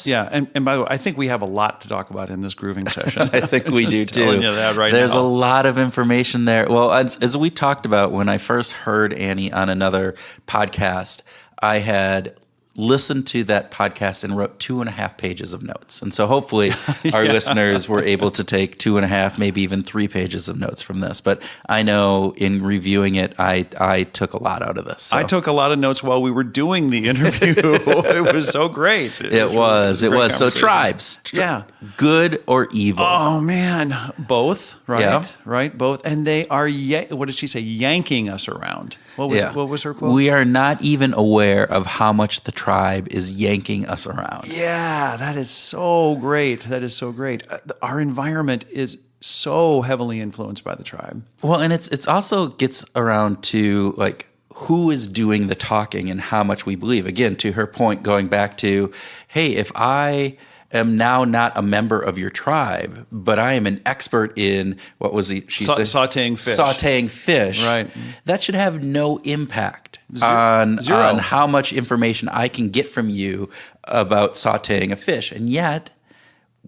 Yeah, and by the way, I think we have a lot to talk about in this grooving session. I think we do too. Telling you that right There's now. a lot of information there. Well, as we talked about when I first heard Annie on another podcast, I had listened to that podcast and wrote 2.5 pages of notes. And so hopefully our listeners were able to take 2.5, maybe even 3 pages of notes from this. But I know in reviewing it, I took a lot out of this. So. I took a lot of notes while we were doing the interview. It was so great. It was. So tribes. Yeah. Good or evil? Oh, man. Both, right? Yeah. Right, both. And they are, what did she say, yanking us around. What was her quote? We are not even aware of how much the tribe is yanking us around. Yeah, that is so great. That is so great. Our environment is so heavily influenced by the tribe. Well, and it's also gets around to like who is doing the talking and how much we believe. Again, to her point, going back to, hey, if I am now not a member of your tribe, but I am an expert in she said sautéing fish. Sautéing fish. Right. That should have no impact on how much information I can get from you about sautéing a fish. And yet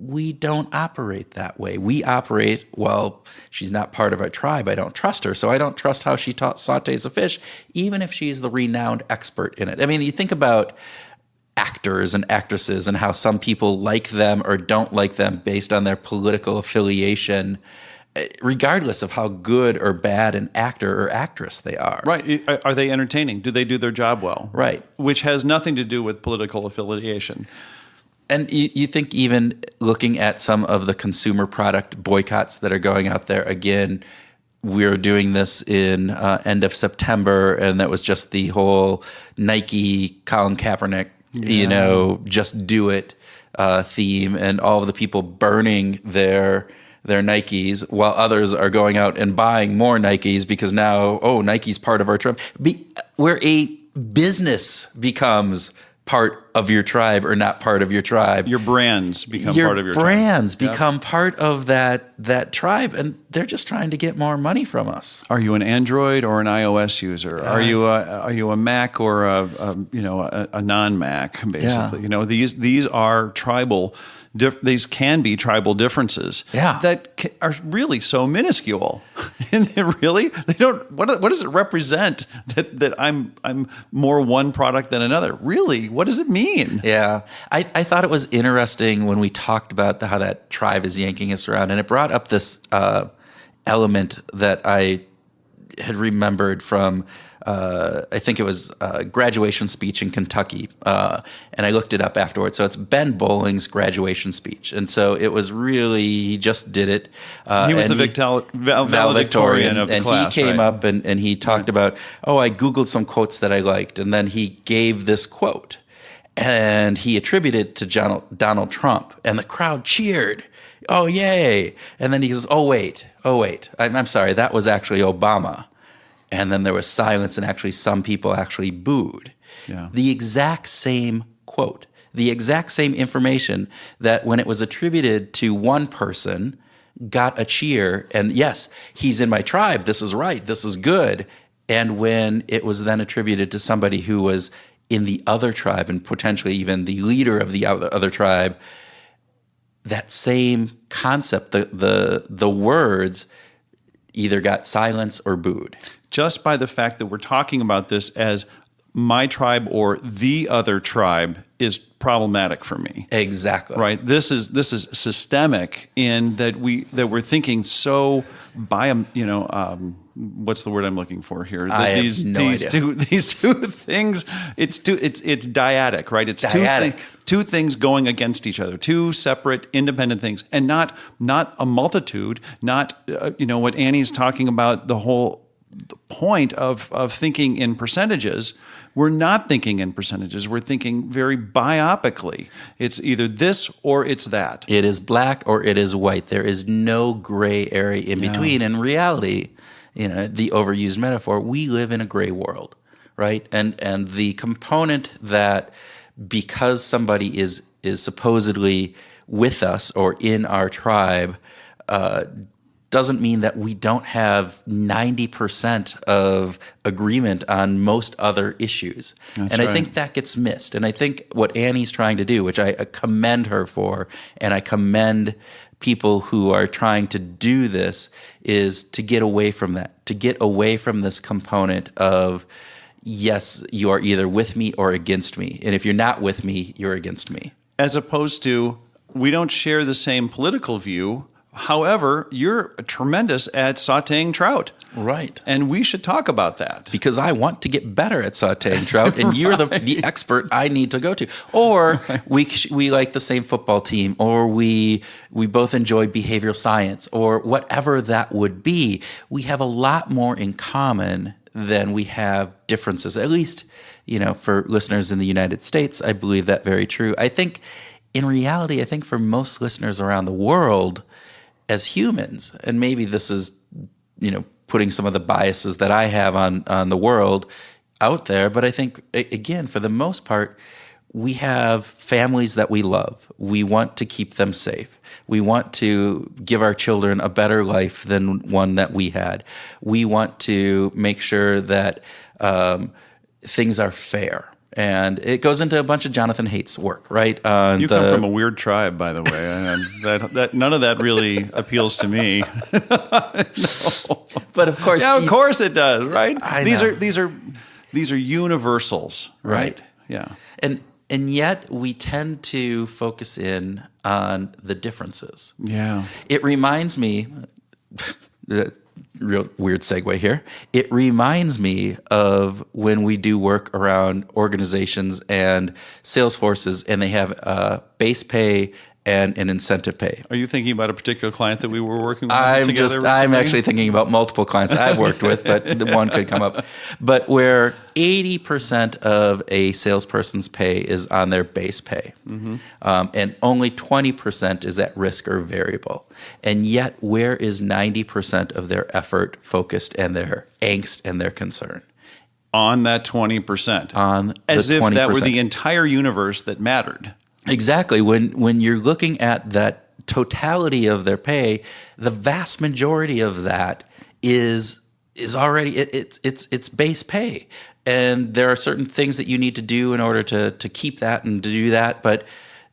we don't operate that way. We operate, well, she's not part of our tribe. I don't trust her, so I don't trust how she sautés a fish, even if she's the renowned expert in it. I mean, you think about actors and actresses and how some people like them or don't like them based on their political affiliation, regardless of how good or bad an actor or actress they are. Right. Are they entertaining? Do they do their job well? Right. Which has nothing to do with political affiliation. And you think even looking at some of the consumer product boycotts that are going out there, again, we're doing this in end of September, and that was just the whole Nike, Colin Kaepernick, just do it theme, and all of the people burning their Nikes while others are going out and buying more Nikes because now, Nike's part of our tribe. Where a business becomes part of your tribe or not part of your tribe. Your brands become part of your tribe. Your brands become part of that tribe, and they're just trying to get more money from us. Are you an Android or an iOS user? Are you a Mac or a non-Mac? Basically, these are tribal. These can be tribal differences that are really so minuscule. And really, they don't. What does it represent that I'm more one product than another? Really, what does it mean? Yeah, I thought it was interesting when we talked about how that tribe is yanking us around, and it brought up this element that I had remembered from. I think it was a graduation speech in Kentucky, and I looked it up afterwards. So it's Ben Bowling's graduation speech, and so it was really he just did it. He was the valedictorian of the class, and he came up and he talked about, I Googled some quotes that I liked, and then he gave this quote, and he attributed it to Donald Trump, and the crowd cheered. Oh, yay! And then he says, oh wait, I'm sorry, that was actually Obama. And then there was silence, and actually some people actually booed. Yeah. The exact same quote, the exact same information that when it was attributed to one person got a cheer, and yes, he's in my tribe, this is right, this is good. And when it was then attributed to somebody who was in the other tribe and potentially even the leader of the other tribe, that same concept, the words either got silence or booed. Just by the fact that we're talking about this as my tribe or the other tribe is problematic for me. Exactly. Right. This is systemic in that we're thinking so what's the word I'm looking for here? These two things. It's dyadic, right? It's dyadic. Two things going against each other, two separate, independent things, and not a multitude. Not what Annie's talking about. The point of thinking in percentages. We're not thinking in percentages. We're thinking very biopically. It's either this or it's that. It is black or it is white. There is no gray area in between. In reality, the overused metaphor, we live in a gray world, right? And the component that because somebody is supposedly with us or in our tribe doesn't mean that we don't have 90% of agreement on most other issues. That's right. I think that gets missed. And I think what Annie's trying to do, which I commend her for, and I commend people who are trying to do this, is to get away from that, to get away from this component of, yes, you are either with me or against me. And if you're not with me, you're against me. As opposed to, we don't share the same political view. However, you're tremendous at sautéing trout. Right. And we should talk about that. Because I want to get better at sautéing trout, and you're the expert I need to go to. Or we like the same football team, or we both enjoy behavioral science, or whatever that would be. We have a lot more in common then we have differences. At least, for listeners in the United States, I believe that very true. I think in reality, I think for most listeners around the world, as humans, and maybe this is, putting some of the biases that I have on the world out there, but I think, again, for the most part, we have families that we love. We want to keep them safe. We want to give our children a better life than one that we had. We want to make sure that things are fair. And it goes into a bunch of Jonathan Haidt's work, right? You come from a weird tribe, by the way. And that none of that really appeals to me. No. But of course, of course it does, right? These These are universals, right? Yeah. And yet we tend to focus in on the differences. Yeah. It reminds me, real weird segue here. It reminds me of when we do work around organizations and sales forces, and they have base pay and an incentive pay. Are you thinking about a particular client that we were working with together? I'm actually thinking about multiple clients I've worked with, but the one could come up. But where 80% of a salesperson's pay is on their base pay, and only 20% is at risk or variable. And yet, where is 90% of their effort focused and their angst and their concern? On that 20%. On as the if 20%. that were the entire universe that mattered. Exactly. When you're looking at that totality of their pay, the vast majority of that is already it's base pay, and there are certain things that you need to do in order to keep that and to do that. But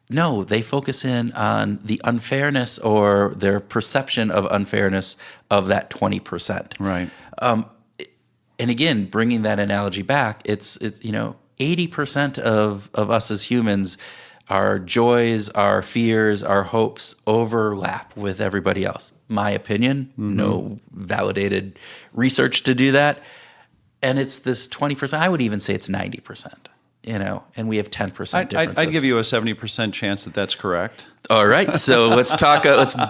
no, they focus in on the unfairness or their perception of unfairness of that 20%. Right. And again, bringing that analogy back, it's 80% of us as humans. Our joys, our fears, our hopes overlap with everybody else. My opinion, no validated research to do that. And it's this 20%. I would even say it's 90%, and we have 10% differences. I'd give you a 70% chance that that's correct. All right. So let's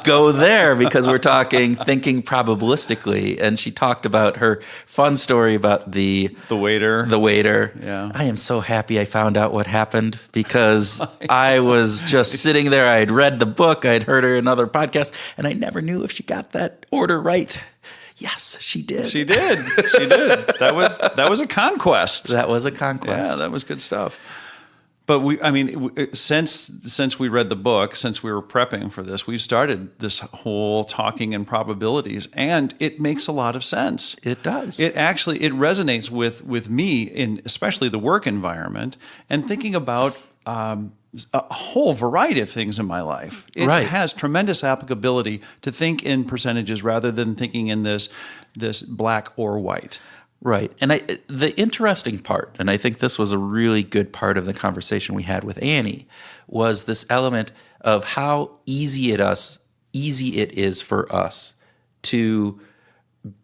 go there, because we're talking thinking probabilistically. And she talked about her fun story about the waiter. Yeah. I am so happy I found out what happened, because I was just sitting there. I had read the book. I had heard her in another podcast, and I never knew if she got that order right. Yes, she did. She did. That was a conquest. That was a conquest. Yeah, that was good stuff. But since we read the book, since we were prepping for this, we've started this whole talking in probabilities, and it makes a lot of sense. It does. It resonates with me in especially the work environment, and thinking about a whole variety of things in my life. It has tremendous applicability to think in percentages rather than thinking in this black or white. Right. And the interesting part, and I think this was a really good part of the conversation we had with Annie, was this element of how easy it is for us to,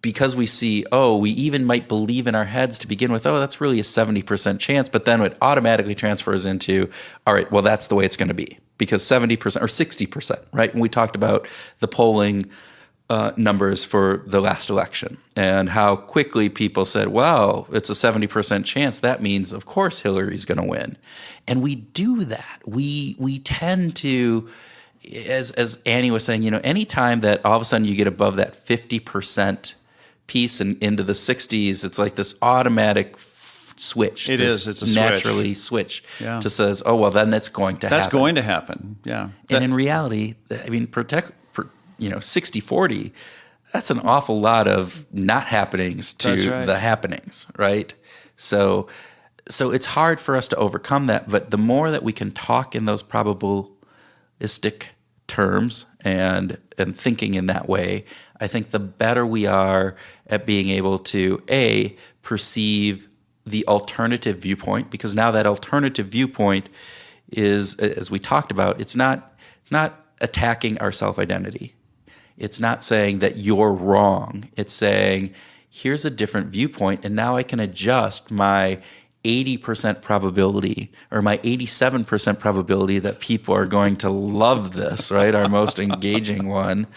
because we see, we even might believe in our heads to begin with, that's really a 70% chance, but then it automatically transfers into, all right, well, that's the way it's going to be, because 70% or 60%, right? And we talked about the polling numbers for the last election and how quickly people said, well, it's a 70% chance. That means, of course, Hillary's going to win. And we do that. We tend to, as Annie was saying, anytime that all of a sudden you get above that 50% piece and into the 60s, it's like this automatic switch. It's a naturally switch to says, oh, well, then that's going to happen. That's going to happen, yeah. And in reality, 60-40, that's an awful lot of not happenings to the happenings, right? So it's hard for us to overcome that, but the more that we can talk in those probabilistic terms and thinking in that way, I think the better we are at being able to, A, perceive the alternative viewpoint, because now that alternative viewpoint is, as we talked about, it's not attacking our self-identity. It's not saying that you're wrong. It's saying, here's a different viewpoint, and now I can adjust my 80% probability or my 87% probability that people are going to love this, right? Our most engaging one.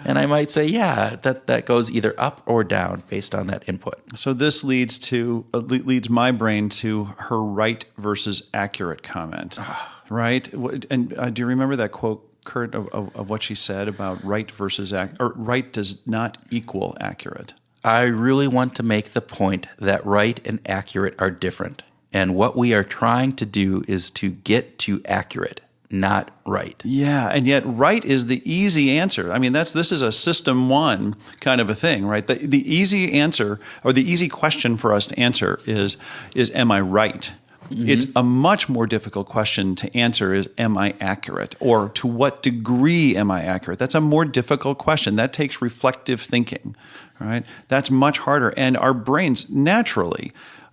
And I might say, yeah, that goes either up or down based on that input. So this leads my brain to her right versus accurate comment, right? And do you remember that quote, Kurt, of what she said about right versus or right does not equal accurate? I really want to make the point that right and accurate are different. And what we are trying to do is to get to accurate, not right. Yeah, and yet right is the easy answer. I mean, this is a system one kind of a thing, right? The easy answer or the easy question for us to answer is am I right? Mm-hmm. It's a much more difficult question to answer is, am I accurate? Or to what degree am I accurate? That's a more difficult question. That takes reflective thinking, right? That's much harder. And our brains naturally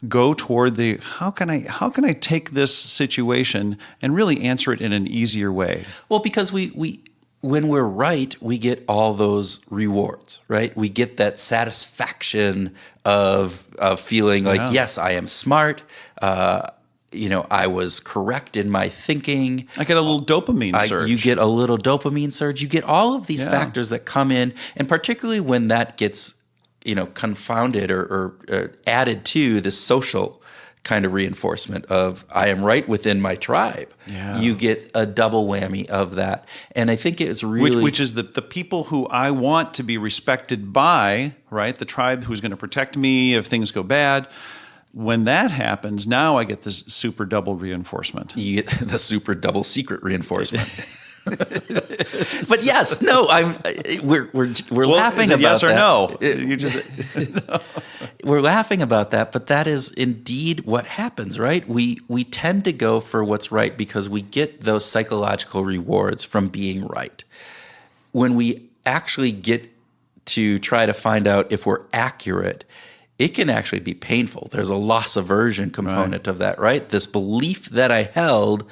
go toward the, how can I take this situation and really answer it in an easier way? Well, because we when we're right, we get all those rewards, right? We get that satisfaction of feeling like, yes, I am smart. I was correct in my thinking. I get a little dopamine surge. You get a little dopamine surge. You get all of these factors that come in, and particularly when that gets, confounded or added to the social kind of reinforcement of I am right within my tribe. Yeah. You get a double whammy of that. And I think it's really... Which is the people who I want to be respected by, right? The tribe who's going to protect me if things go bad. When that happens, now I get this super double reinforcement. You get the super double secret reinforcement. But yes, no, we're laughing about yes or that. No. You just no. We're laughing about that, but that is indeed what happens, right? We tend to go for what's right because we get those psychological rewards from being right. When we actually get to try to find out if we're accurate, it can actually be painful. There's a loss aversion component of that, right? This belief that I held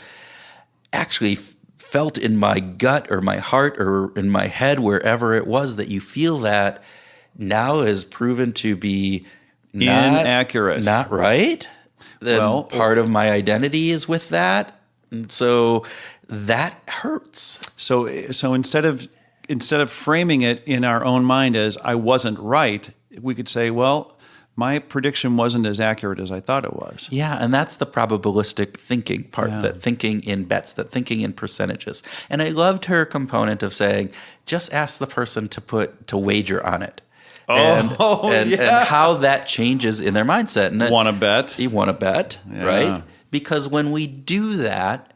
actually felt in my gut or my heart or in my head, wherever it was that you feel that, now is proven to be inaccurate, not right. Then part of my identity is with that, and so that hurts. So instead of framing it in our own mind as I wasn't right, we could say, well, my prediction wasn't as accurate as I thought it was. Yeah, and that's the probabilistic thinking part, that thinking in bets, that thinking in percentages. And I loved her component of saying, just ask the person to wager on it. And how that changes in their mindset. And want to bet? You want to bet, right? Because when we do that,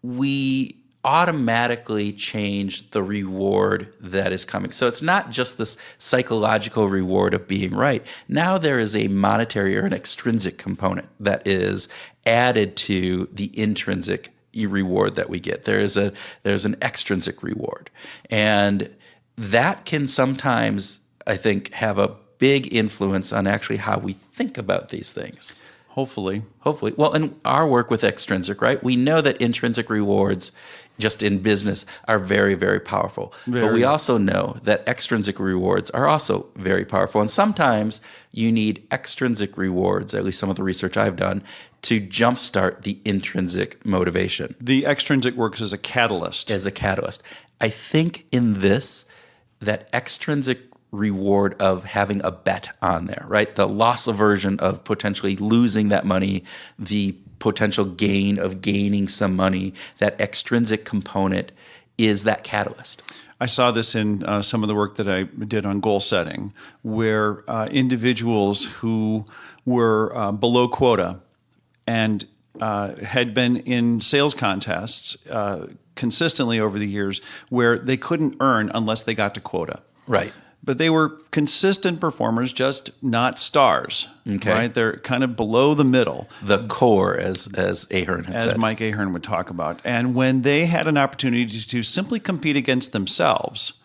we automatically change the reward that is coming. So it's not just this psychological reward of being right. Now there is a monetary or an extrinsic component that is added to the intrinsic reward that we get. There's an extrinsic reward. And that can sometimes, I think, have a big influence on actually how we think about these things. Hopefully. Well, in our work with extrinsic, right, we know that intrinsic rewards just in business are very, very powerful. But we also know that extrinsic rewards are also very powerful. And sometimes you need extrinsic rewards, at least some of the research I've done, to jumpstart the intrinsic motivation. The extrinsic works as a catalyst. I think in this, that extrinsic reward of having a bet on there, right? The loss aversion of potentially losing that money, the potential gain of gaining some money, that extrinsic component is that catalyst. I saw this in some of the work that I did on goal setting, where individuals who were below quota and had been in sales contests consistently over the years where they couldn't earn unless they got to quota. Right. But they were consistent performers, just not stars. Okay. Right? They're kind of below the middle. The core, as Ahern had said. As Mike Ahern would talk about. And when they had an opportunity to simply compete against themselves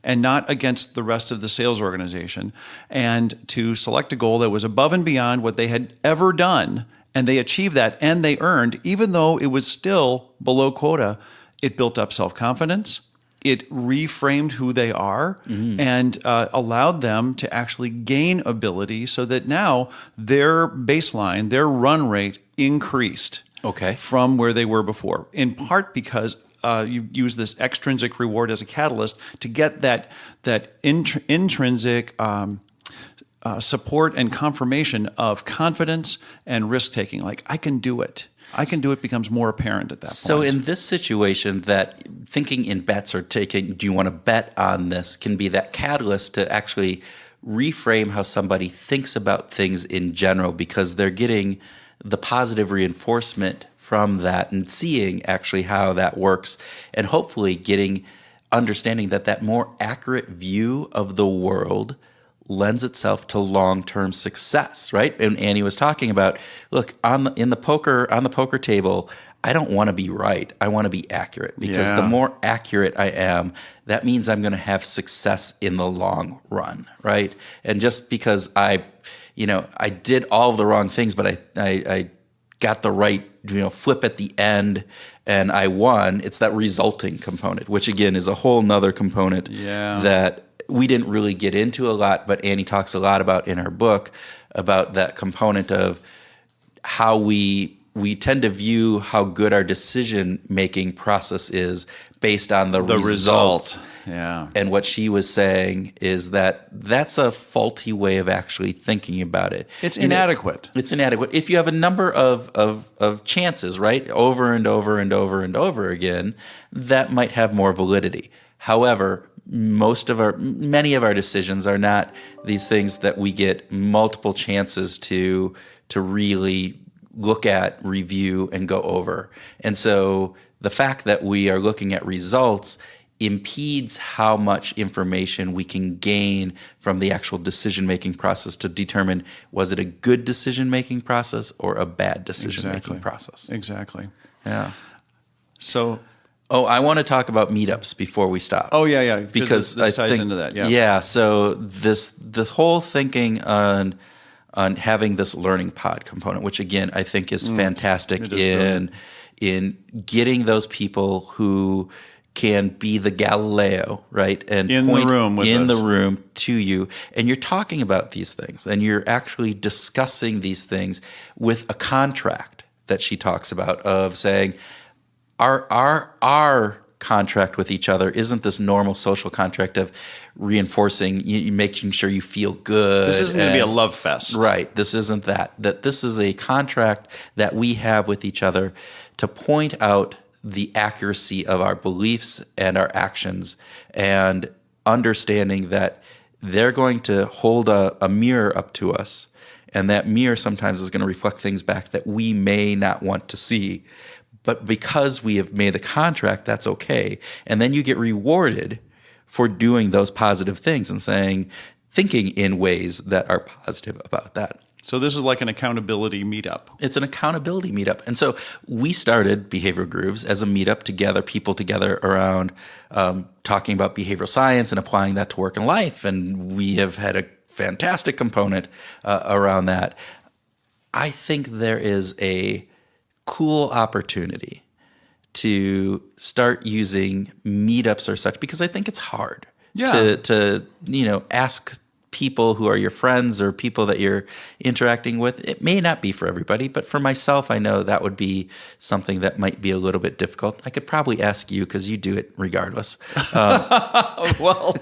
and not against the rest of the sales organization, and to select a goal that was above and beyond what they had ever done, and they achieved that, and they earned, even though it was still below quota, it built up self-confidence. it reframed who they are and allowed them to actually gain ability so that now their baseline, their run rate increased from where they were before, in part because you use this extrinsic reward as a catalyst to get that intrinsic support and confirmation of confidence and risk-taking. Like, I can do it. I can do it becomes more apparent at that point. So in this situation, that thinking in bets or taking, do you want to bet on this, can be that catalyst to actually reframe how somebody thinks about things in general, because they're getting the positive reinforcement from that and seeing actually how that works, and hopefully understanding that more accurate view of the world lends itself to long-term success, right? And Annie was talking about, look, on the poker table, I don't want to be right. I want to be accurate, because the more accurate I am, that means I'm going to have success in the long run, right? And just because I did all of the wrong things, but I got the right flip at the end and I won, it's that resulting component, which again is a whole nother component that we didn't really get into a lot, but Annie talks a lot about in her book, about that component of how we tend to view how good our decision-making process is based on the result. Yeah. And what she was saying is that that's a faulty way of actually thinking about it. It's inadequate. It's inadequate. If you have a number of chances, right, over and over and over and over again, that might have more validity. However, many of our decisions are not these things that we get multiple chances to really look at, review, and go over. And so the fact that we are looking at results impedes how much information we can gain from the actual decision-making process to determine, was it a good decision-making process or a bad decision-making process? Exactly. Yeah. So... I want to talk about meetups before we stop. Oh, yeah. Because this ties into that, yeah. Yeah, so the whole thinking on having this learning pod component, which again I think is fantastic in getting those people who can be the Galileo, right? And point in the room to you. And you're talking about these things, and you're actually discussing these things with a contract that she talks about of saying, Our contract with each other isn't this normal social contract of reinforcing, making sure you feel good. This isn't going to be a love fest. Right. This isn't that. That this is a contract that we have with each other to point out the accuracy of our beliefs and our actions, and understanding that they're going to hold a mirror up to us, and that mirror sometimes is going to reflect things back that we may not want to see. But because we have made a contract, that's okay. And then you get rewarded for doing those positive things and thinking in ways that are positive about that. So this is like an accountability meetup. It's an accountability meetup. And so we started Behavioral Grooves as a meetup together, people together around talking about behavioral science and applying that to work and life. And we have had a fantastic component around that. I think there is a cool opportunity to start using meetups or such, because I think it's hard to ask people who are your friends or people that you're interacting with. It may not be for everybody, but for myself, I know that would be something that might be a little bit difficult. I could probably ask you because you do it regardless. Well,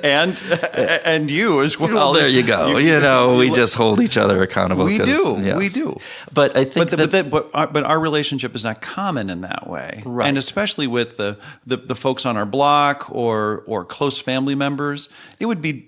and you as well. Well, there you go. We just hold each other accountable. We do. Yes. We do. But I think but our relationship is not common in that way, right? And especially with the folks on our block or close family members, it would be.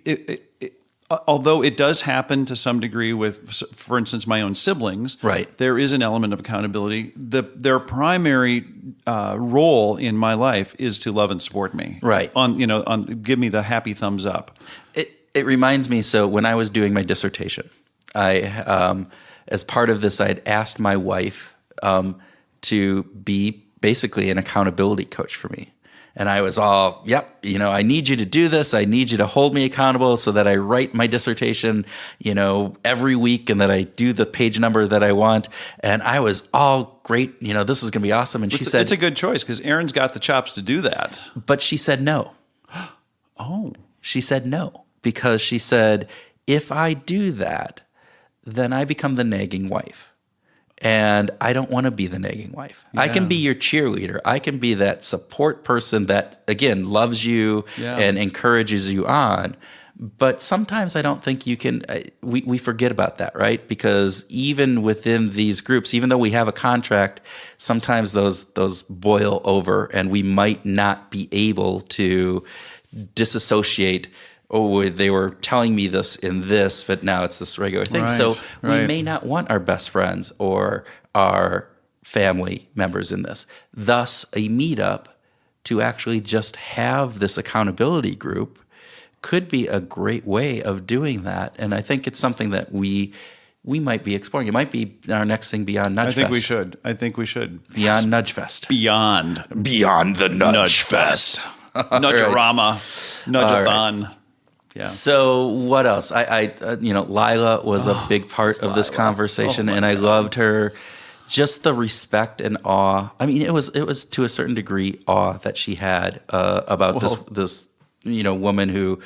Although it does happen to some degree with, for instance, my own siblings, right? There is an element of accountability. Their primary role in my life is to love and support me, right? Give me the happy thumbs up. It reminds me. So when I was doing my dissertation, I, as part of this, I'd asked my wife to be basically an accountability coach for me. And I was all, yep, I need you to do this. I need you to hold me accountable so that I write my dissertation, every week and that I do the page number that I want. And I was all great. This is going to be awesome. And she said, it's a good choice because Erin's got the chops to do that. But she said no. Oh. She said no because she said, if I do that, then I become the nagging wife. And I don't want to be the nagging wife. Yeah. I can be your cheerleader. I can be that support person that, again, loves you and encourages you on. But sometimes I don't think you can, we forget about that, right? Because even within these groups, even though we have a contract, sometimes those boil over and we might not be able to disassociate. Oh, they were telling me this in this, but now it's this regular thing. Right, so right. We may not want our best friends or our family members in this. Thus, a meetup to actually just have this accountability group could be a great way of doing that. And I think it's something that we might be exploring. It might be our next thing beyond Nudge Fest. I think we should. Beyond Nudge Fest. Beyond the Nudge Fest. Nudge-a-rama. Nudge-a-thon. Yeah. So what else? Lila was a big part of this conversation, and I loved her. Just the respect and awe. I mean, it was to a certain degree awe that she had about this woman who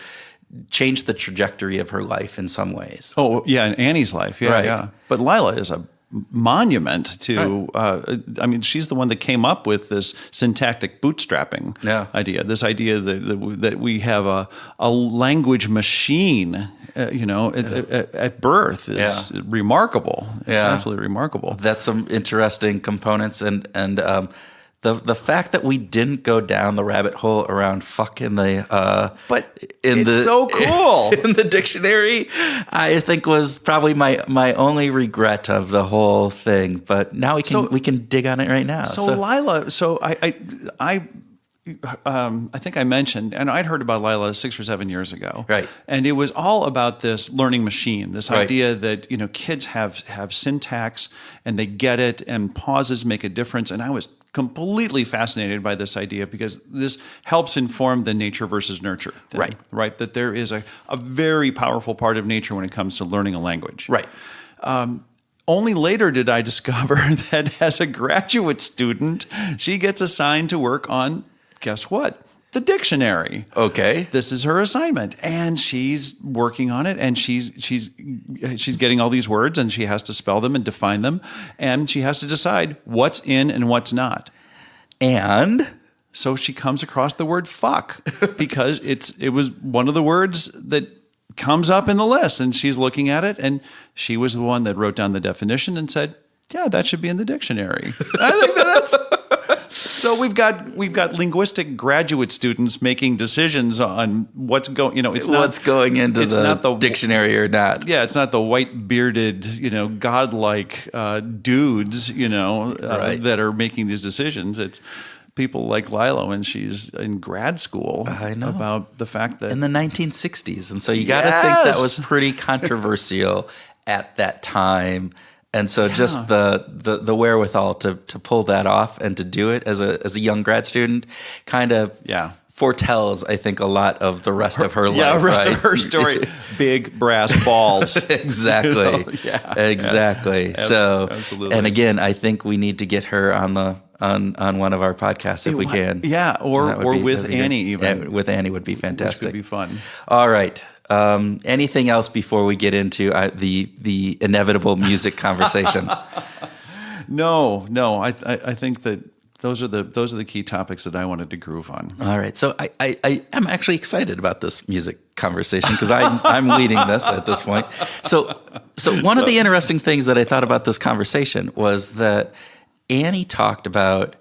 changed the trajectory of her life in some ways. Oh yeah, in Annie's life, yeah, right. yeah. But Lila is a monument to. Right. She's the one that came up with this syntactic bootstrapping idea. This idea that we have a language machine, at birth is remarkable. It's absolutely remarkable. That's some interesting components, and the fact that we didn't go down the rabbit hole around fuck in the so cool in the dictionary, I think was probably my only regret of the whole thing. But now we can dig on it right now. So Lila, I think I mentioned, and I'd heard about Lila 6 or 7 years ago, right? And it was all about this learning machine, this idea that kids have syntax and they get it, and pauses make a difference. And I was completely fascinated by this idea because this helps inform the nature versus nurture thing, right? That there is a very powerful part of nature when it comes to learning a language. Right. Only later did I discover that as a graduate student, she gets assigned to work on, guess what? The dictionary. Okay. This is her assignment, and she's working on it, and she's getting all these words, and she has to spell them and define them, and she has to decide what's in and what's not. And so she comes across the word fuck because it was one of the words that comes up in the list, and she's looking at it, and she was the one that wrote down the definition and said, "Yeah, that should be in the dictionary." I think that's. So we've got linguistic graduate students making decisions on what's going. What's going into the dictionary or not. Yeah, it's not the white bearded, godlike dudes, that are making these decisions. It's people like Lila when she's in grad school. I know about the fact that in the 1960s, and so you got to think that was pretty controversial at that time. And so just the wherewithal to pull that off and to do it as a young grad student kind of foretells, I think, a lot of the rest of her life. Yeah, the rest of her story. Big brass balls. Exactly. Exactly. Yeah. So, absolutely. And again, I think we need to get her on one of our podcasts if we can. Yeah, or with Annie even. Yeah, with Annie would be fantastic. Which could be fun. All right. Anything else before we get into the inevitable music conversation? No. I think that those are the key topics that I wanted to groove on. All right. So I am actually excited about this music conversation because I'm leading this at this point. So one of the interesting things that I thought about this conversation was that Annie talked about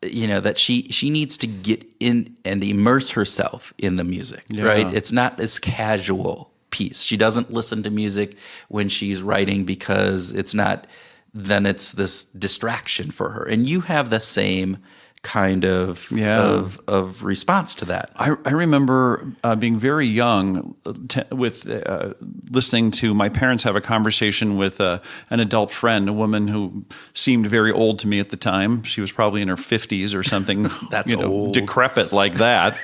that she needs to get in and immerse herself in the music, right? It's not this casual piece. She doesn't listen to music when she's writing because it's this distraction for her. And you have the same kind of response to that. I remember being very young with listening to my parents have a conversation with an adult friend, a woman who seemed very old to me at the time. She was probably in her 50s or something. That's old. Decrepit like that.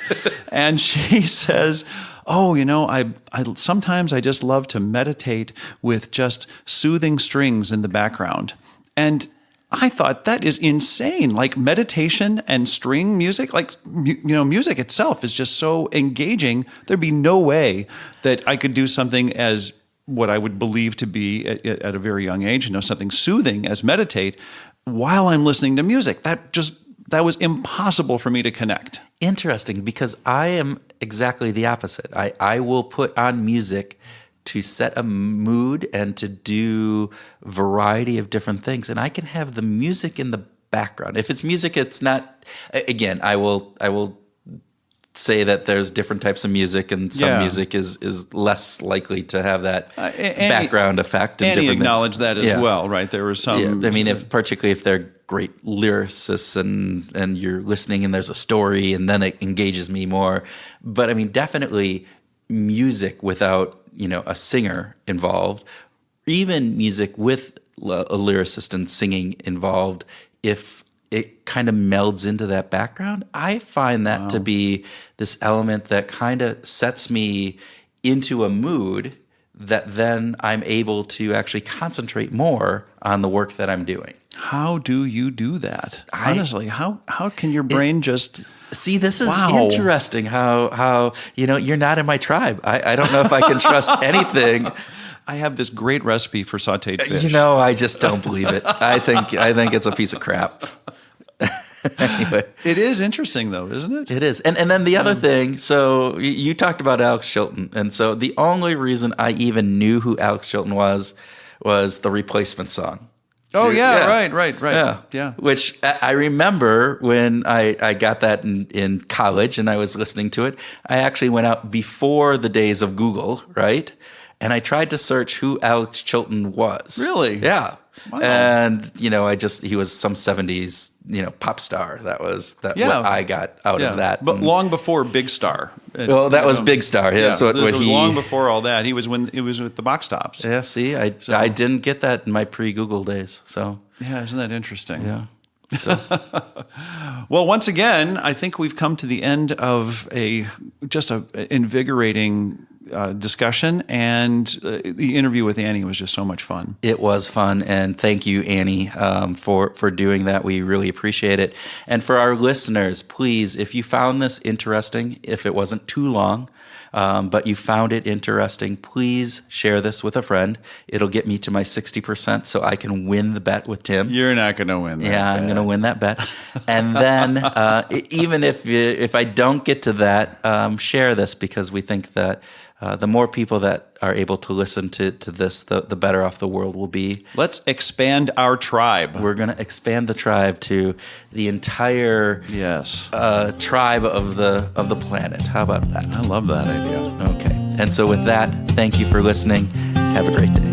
And she says, oh, I sometimes I just love to meditate with just soothing strings in the background. And I thought that is insane. Like meditation and string music, like, music itself is just so engaging. There'd be no way that I could do something as what I would believe to be at a very young age, something soothing as meditate while I'm listening to music. That was impossible for me to connect. Interesting, because I am exactly the opposite. I will put on music to set a mood and to do a variety of different things. And I can have the music in the background. If it's music, it's not, again, I will say that there's different types of music, and some music is less likely to have that background effect. And Annie acknowledged that as well, right? There was some... Yeah. I mean, particularly if they're great lyricists and you're listening and there's a story, and then it engages me more. But I mean, definitely music without a singer involved, even music with a lyricist and singing involved, if it kind of melds into that background, I find that to be this element that kind of sets me into a mood that then I'm able to actually concentrate more on the work that I'm doing. How do you do that? Honestly, how can your brain just... See, this is interesting how you're not in my tribe. I don't know if I can trust anything. I have this great recipe for sautéed fish. I just don't believe it. I think it's a piece of crap. Anyway. It is interesting though, isn't it? It is. And then the other thing, so you talked about Alex Chilton. And so the only reason I even knew who Alex Chilton was the Replacement song. Oh, right. Yeah. Which I remember when I got that in college and I was listening to it, I actually went out before the days of Google, right? And I tried to search who Alex Chilton was. Really? Yeah. Wow. And, he was some 70s, pop star. That was what I got out of that. But long before Big Star. Well, that was Big Star. Yeah, that's what long before all that. He was with the box tops. Yeah, see, I didn't get that in my pre-Google days. So yeah, isn't that interesting? Yeah. So. Well, once again, I think we've come to the end of a invigorating discussion, and the interview with Annie was just so much fun. It was fun, and thank you, Annie, for doing that. We really appreciate it. And for our listeners, please, if you found this interesting, if it wasn't too long, but you found it interesting, please share this with a friend. It'll get me to my 60% so I can win the bet with Tim. You're not going to win that bet. I'm going to win that bet. And then even if I don't get to that, share this, because we think that the more people that are able to listen to this, the better off the world will be. Let's expand our tribe. We're going to expand the tribe to the entire tribe of the planet. How about that? I love that idea. Okay. And so with that, thank you for listening. Have a great day.